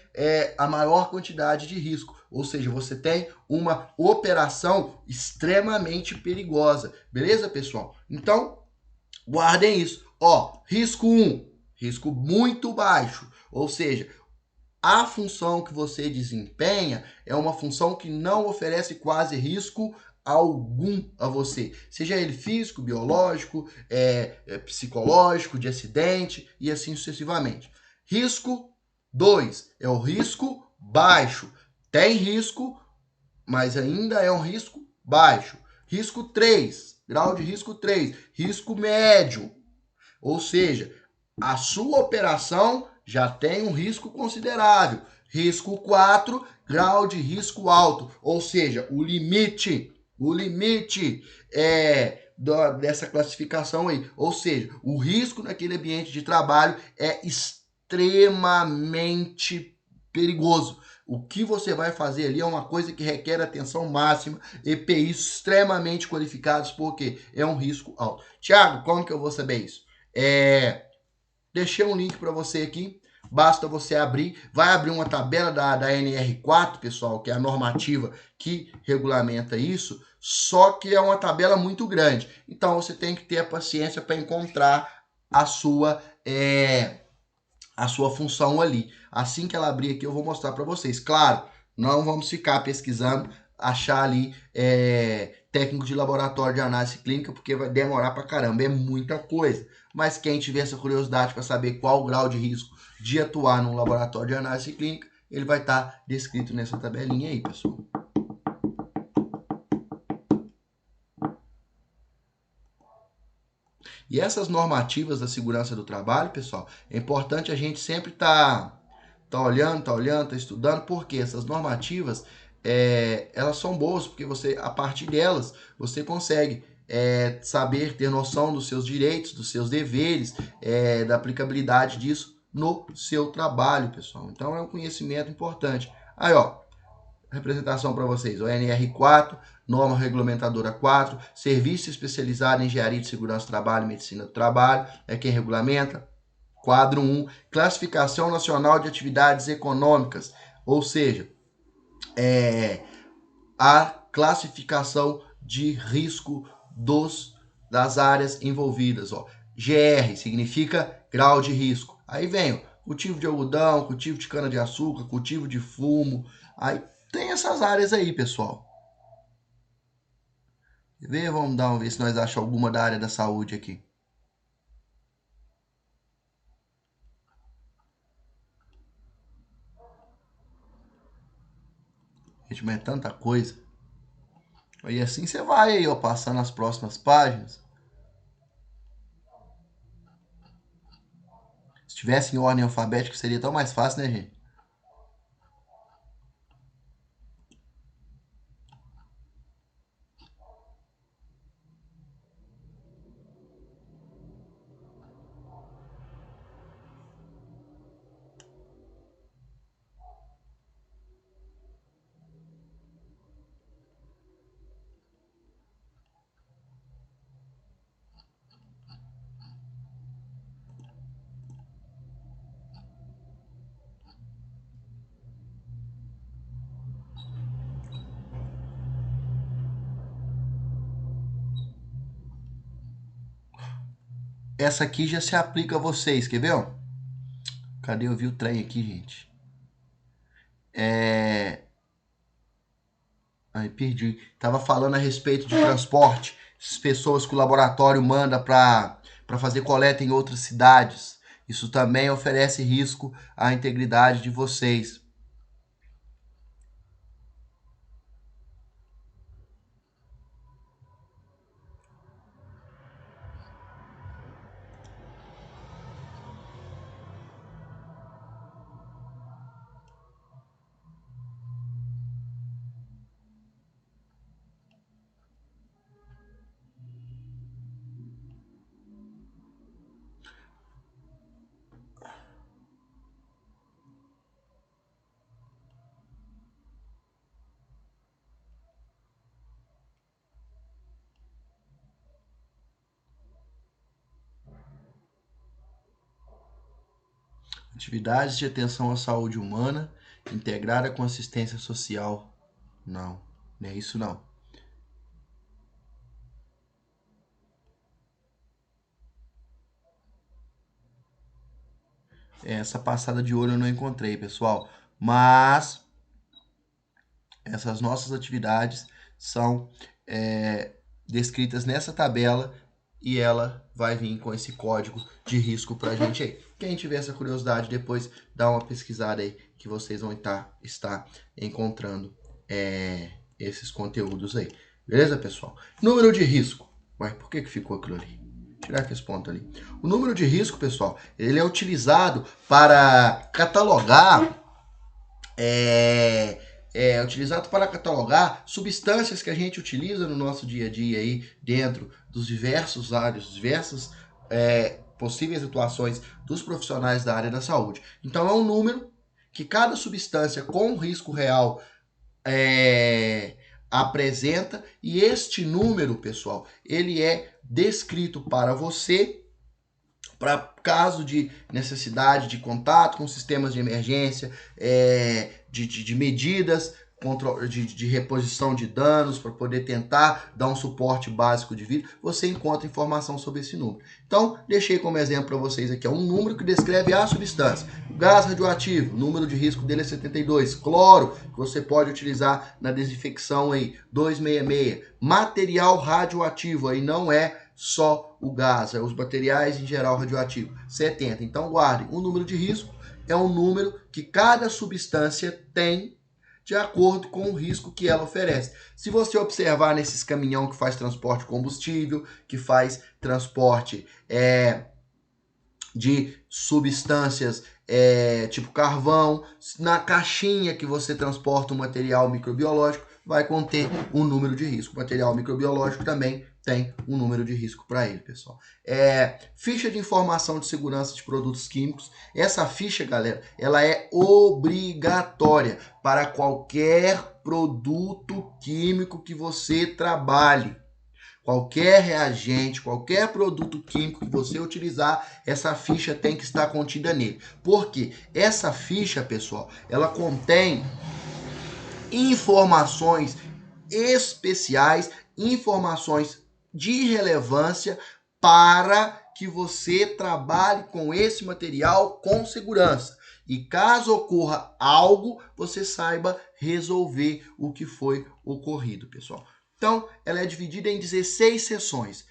Speaker 1: a maior quantidade de risco. Ou seja, você tem uma operação extremamente perigosa. Beleza, pessoal? Então, guardem isso. Ó, risco 1, risco muito baixo. Ou seja, a função que você desempenha é uma função que não oferece quase risco algum a você, seja ele físico, biológico, psicológico, de acidente e assim sucessivamente. Risco 2 é o risco baixo. Tem risco, mas ainda é um risco baixo. Risco 3, grau de risco 3, risco médio. Ou seja, a sua operação já tem um risco considerável. Risco 4, grau de risco alto. Ou seja, o limite dessa classificação aí. Ou seja, o risco naquele ambiente de trabalho é extremamente perigoso. O que você vai fazer ali é uma coisa que requer atenção máxima, EPIs extremamente qualificados, porque é um risco alto. Tiago, como que eu vou saber isso? Deixei um link para você aqui, basta você abrir, vai abrir uma tabela da NR4, pessoal, que é a normativa que regulamenta isso, só que é uma tabela muito grande, então você tem que ter a paciência para encontrar a sua função ali. Assim que ela abrir aqui, eu vou mostrar para vocês. Claro, não vamos ficar pesquisando, achar ali técnico de laboratório de análise clínica, porque vai demorar para caramba, é muita coisa. Mas quem tiver essa curiosidade para saber qual o grau de risco de atuar num laboratório de análise clínica, ele vai estar descrito nessa tabelinha aí, pessoal. E essas normativas da segurança do trabalho, pessoal, é importante a gente sempre tá olhando, tá estudando, porque essas normativas, elas são boas, porque você, a partir delas, você consegue saber, ter noção dos seus direitos, dos seus deveres, da aplicabilidade disso no seu trabalho, pessoal. Então, é um conhecimento importante. Aí, ó, representação para vocês, o NR4, norma regulamentadora 4, serviço especializado em engenharia de segurança do trabalho e medicina do trabalho, é quem regulamenta. Quadro 1, classificação nacional de atividades econômicas, ou seja, a classificação de risco das áreas envolvidas. Ó. GR significa grau de risco. Aí vem ó, cultivo de algodão, cultivo de cana-de-açúcar, cultivo de fumo. Aí tem essas áreas aí, pessoal. Quer ver? Vamos ver se nós achamos alguma da área da saúde aqui. Gente, mas é tanta coisa. E assim você vai aí, ó, passando as próximas páginas. Se tivesse em ordem alfabética, seria tão mais fácil, né, gente? Essa aqui já se aplica a vocês, quer ver? Ó? Cadê? Eu vi o trem aqui, gente. Ai, perdi. Tava falando a respeito de transporte. Essas pessoas que o laboratório manda para fazer coleta em outras cidades. Isso também oferece risco à integridade de vocês. Atividades de atenção à saúde humana Integrada com assistência social. Não, não é isso não. Essa passada de olho eu não encontrei, pessoal. Mas essas nossas atividades são descritas nessa tabela e ela vai vir com esse código de risco pra gente aí. Quem tiver essa curiosidade, depois dá uma pesquisada aí que vocês vão estar encontrando esses conteúdos aí. Beleza, pessoal? Número de risco. Ué, por que ficou aquilo ali? Tirar aqui esse ponto ali. O número de risco, pessoal, ele é utilizado para catalogar substâncias que a gente utiliza no nosso dia a dia aí dentro dos diversos áreas, diversas possíveis atuações dos profissionais da área da saúde. Então é um número que cada substância com risco real apresenta, e este número, pessoal, ele é descrito para você para caso de necessidade de contato com sistemas de emergência, de medidas de reposição de danos, para poder tentar dar um suporte básico de vida, você encontra informação sobre esse número. Então, deixei como exemplo para vocês aqui um número que descreve a substância. Gás radioativo, número de risco dele é 72. Cloro, que você pode utilizar na desinfecção aí, 266. Material radioativo, aí não é só o gás, os materiais em geral radioativos, 70. Então guardem, o número de risco é um número que cada substância tem de acordo com o risco que ela oferece. Se você observar nesses caminhão que faz transporte de combustível, que faz transporte de substâncias tipo carvão, na caixinha que você transporta um material microbiológico, vai conter um número de risco. O material microbiológico também tem um número de risco para ele, pessoal. Ficha de informação de segurança de produtos químicos. Essa ficha, galera, ela é obrigatória para qualquer produto químico que você trabalhe. Qualquer reagente, qualquer produto químico que você utilizar, essa ficha tem que estar contida nele. Porque essa ficha, pessoal, ela contém informações especiais, informações de relevância para que você trabalhe com esse material com segurança. E caso ocorra algo, você saiba resolver o que foi ocorrido, pessoal. Então, ela é dividida em 16 seções.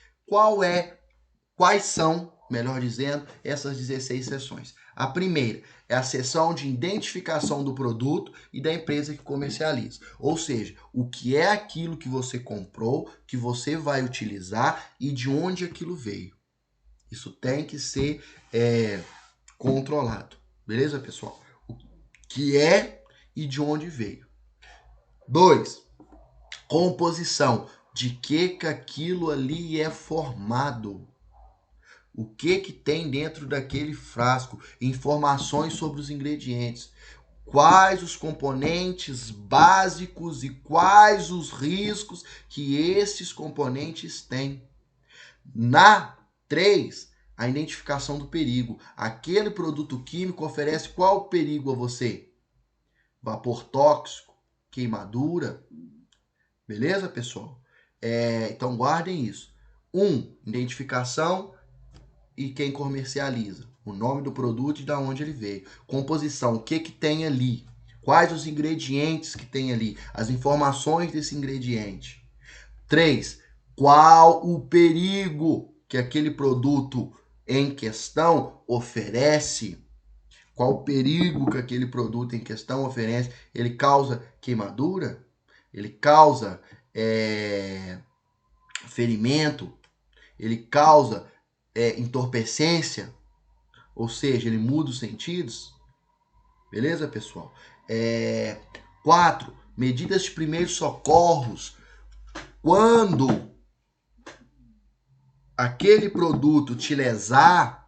Speaker 1: Quais são, melhor dizendo, essas 16 seções? A primeira é a seção de identificação do produto e da empresa que comercializa. Ou seja, o que é aquilo que você comprou, que você vai utilizar e de onde aquilo veio. Isso tem que ser controlado. Beleza, pessoal? O que é e de onde veio. 2. Composição. De que aquilo ali é formado. O que tem dentro daquele frasco? Informações sobre os ingredientes. Quais os componentes básicos e quais os riscos que esses componentes têm. Na 3, a identificação do perigo. Aquele produto químico oferece qual perigo a você? Vapor tóxico, queimadura. Beleza, pessoal? Então guardem isso. 1, identificação e quem comercializa. O nome do produto e de onde ele veio. Composição, o que tem ali. Quais os ingredientes que tem ali. As informações desse ingrediente. 3, qual o perigo que aquele produto em questão oferece. Qual o perigo que aquele produto em questão oferece. Ele causa queimadura? Ele causa ferimento? Ele causa entorpecência, ou seja, ele muda os sentidos. Beleza, pessoal? 4, medidas de primeiros socorros. Quando aquele produto te lesar,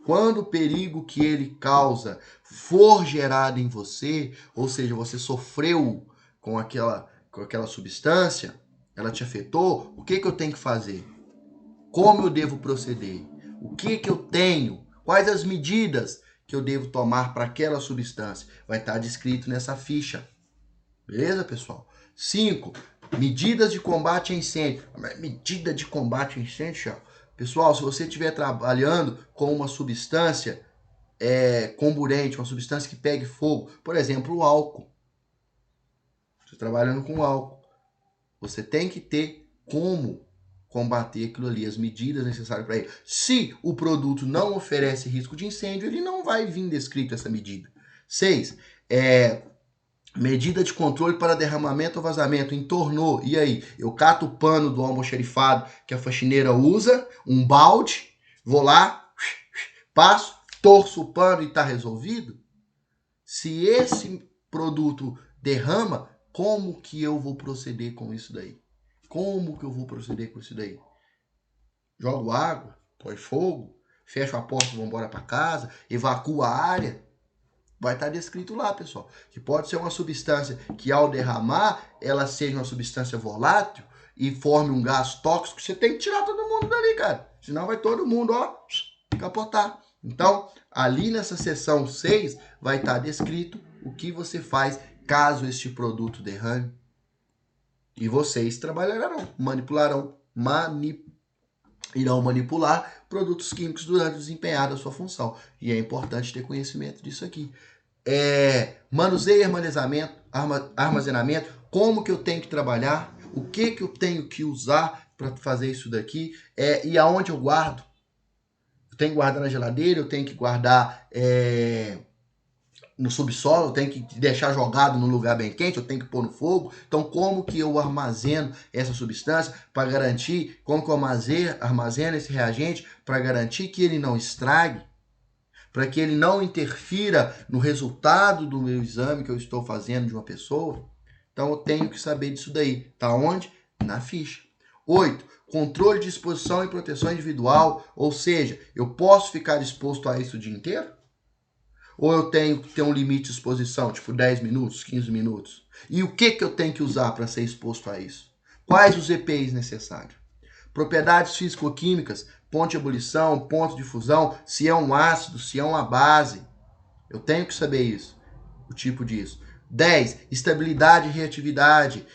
Speaker 1: quando o perigo que ele causa for gerado em você, ou seja, você sofreu com aquela substância, ela te afetou, o que eu tenho que fazer? Como eu devo proceder? O que eu tenho? Quais as medidas que eu devo tomar para aquela substância. Vai estar descrito nessa ficha. Beleza, pessoal? 5. Medidas de combate a incêndio. Medida de combate a incêndio, Thiago. Pessoal, se você estiver trabalhando com uma substância comburente, uma substância que pegue fogo, por exemplo, o álcool. Você trabalhando com álcool, você tem que ter como combater aquilo ali, as medidas necessárias para ele. Se o produto não oferece risco de incêndio, ele não vai vir descrito essa medida. 6. Medida de controle para derramamento ou vazamento. Entornou. E aí? Eu cato o pano do almoxarifado que a faxineira usa, um balde, vou lá, passo, torço o pano e está resolvido? Se esse produto derrama, como que eu vou proceder com isso daí? Como que eu vou proceder com isso daí? Jogo água, põe fogo, fecho a porta e vou embora para casa, evacuo a área. Vai estar descrito lá, pessoal, que pode ser uma substância que ao derramar, ela seja uma substância volátil e forme um gás tóxico. Você tem que tirar todo mundo dali, cara. Senão vai todo mundo, ó, capotar. Então, ali nessa seção 6, vai estar descrito o que você faz caso este produto derrame. E vocês trabalharão, irão manipular produtos químicos durante o desempenhar da sua função. E é importante ter conhecimento disso aqui. Manuseio e armazenamento, como que eu tenho que trabalhar, o que eu tenho que usar para fazer isso daqui, e aonde eu guardo. Eu tenho que guardar na geladeira, eu tenho que guardar no subsolo, eu tenho que deixar jogado num lugar bem quente, eu tenho que pôr no fogo. Então, como que eu armazeno essa substância para garantir, como que eu armazeno esse reagente para garantir que ele não estrague, para que ele não interfira no resultado do meu exame que eu estou fazendo de uma pessoa? Então, eu tenho que saber disso daí. Tá onde? Na ficha. 8. Controle de exposição e proteção individual, ou seja, eu posso ficar exposto a isso o dia inteiro? Ou eu tenho que ter um limite de exposição, tipo 10 minutos, 15 minutos? E o que eu tenho que usar para ser exposto a isso? Quais os EPIs necessários? Propriedades físico-químicas, ponto de ebulição, ponto de fusão, se é um ácido, se é uma base. Eu tenho que saber isso, o tipo disso. 10. Estabilidade e reatividade.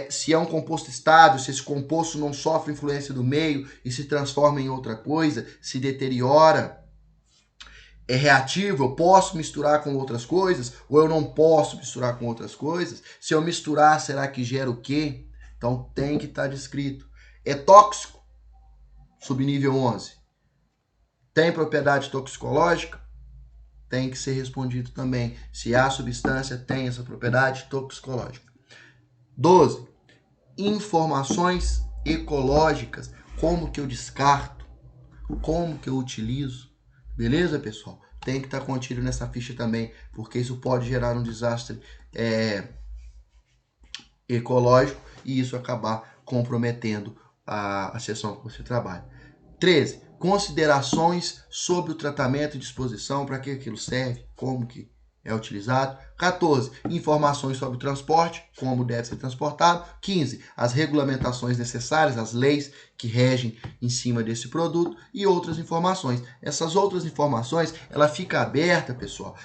Speaker 1: Se é um composto estável, se esse composto não sofre influência do meio e se transforma em outra coisa, se deteriora. É reativo, eu posso misturar com outras coisas ou eu não posso misturar com outras coisas? Se eu misturar, será que gera o quê? Então tem que estar descrito. É tóxico? Subnível 11. Tem propriedade toxicológica? Tem que ser respondido também. Se a substância tem essa propriedade toxicológica. 12. Informações ecológicas. Como que eu descarto? Como que eu utilizo? Beleza, pessoal? Tem que estar contido nessa ficha também, porque isso pode gerar um desastre ecológico e isso acabar comprometendo a seção que você trabalha. 13. Considerações sobre o tratamento e disposição, para que aquilo serve, como que é utilizado. 14. Informações sobre o transporte, como deve ser transportado. 15. As regulamentações necessárias, as leis que regem em cima desse produto e outras informações. Essas outras informações, ela fica aberta, pessoal.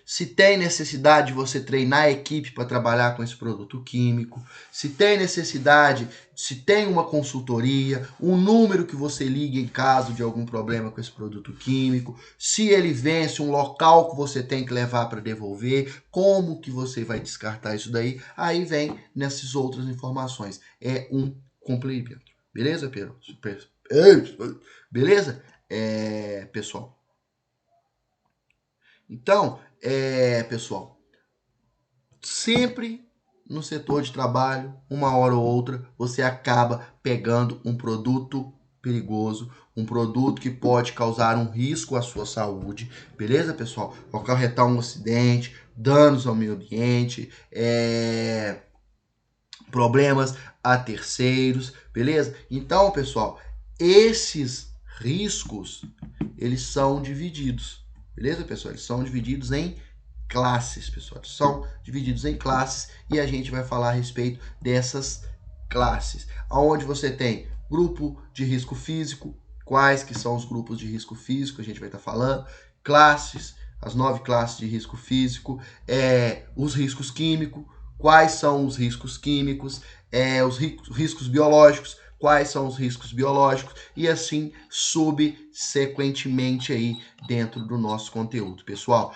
Speaker 1: Se tem necessidade de você treinar a equipe para trabalhar com esse produto químico, se tem necessidade, se tem uma consultoria, um número que você liga em caso de algum problema com esse produto químico, se ele vence, um local que você tem que levar para devolver, como que você vai descartar isso daí, aí vem nessas outras informações. É um complemento. Beleza, Pedro? Beleza? Pessoal. Então, pessoal, sempre no setor de trabalho, uma hora ou outra, você acaba pegando um produto perigoso, um produto que pode causar um risco à sua saúde, beleza, pessoal? Acarretar um acidente, danos ao meio ambiente, problemas a terceiros, beleza? Então, pessoal, esses riscos, eles são divididos. Beleza, pessoal? Eles são divididos em classes, pessoal. Eles são divididos em classes e a gente vai falar a respeito dessas classes. Onde você tem grupo de risco físico, quais que são os grupos de risco físico, a gente vai estar falando, classes, as 9 classes de risco físico, os riscos químicos, quais são os riscos químicos, os riscos biológicos, quais são os riscos biológicos, e assim subsequentemente aí dentro do nosso conteúdo. Pessoal,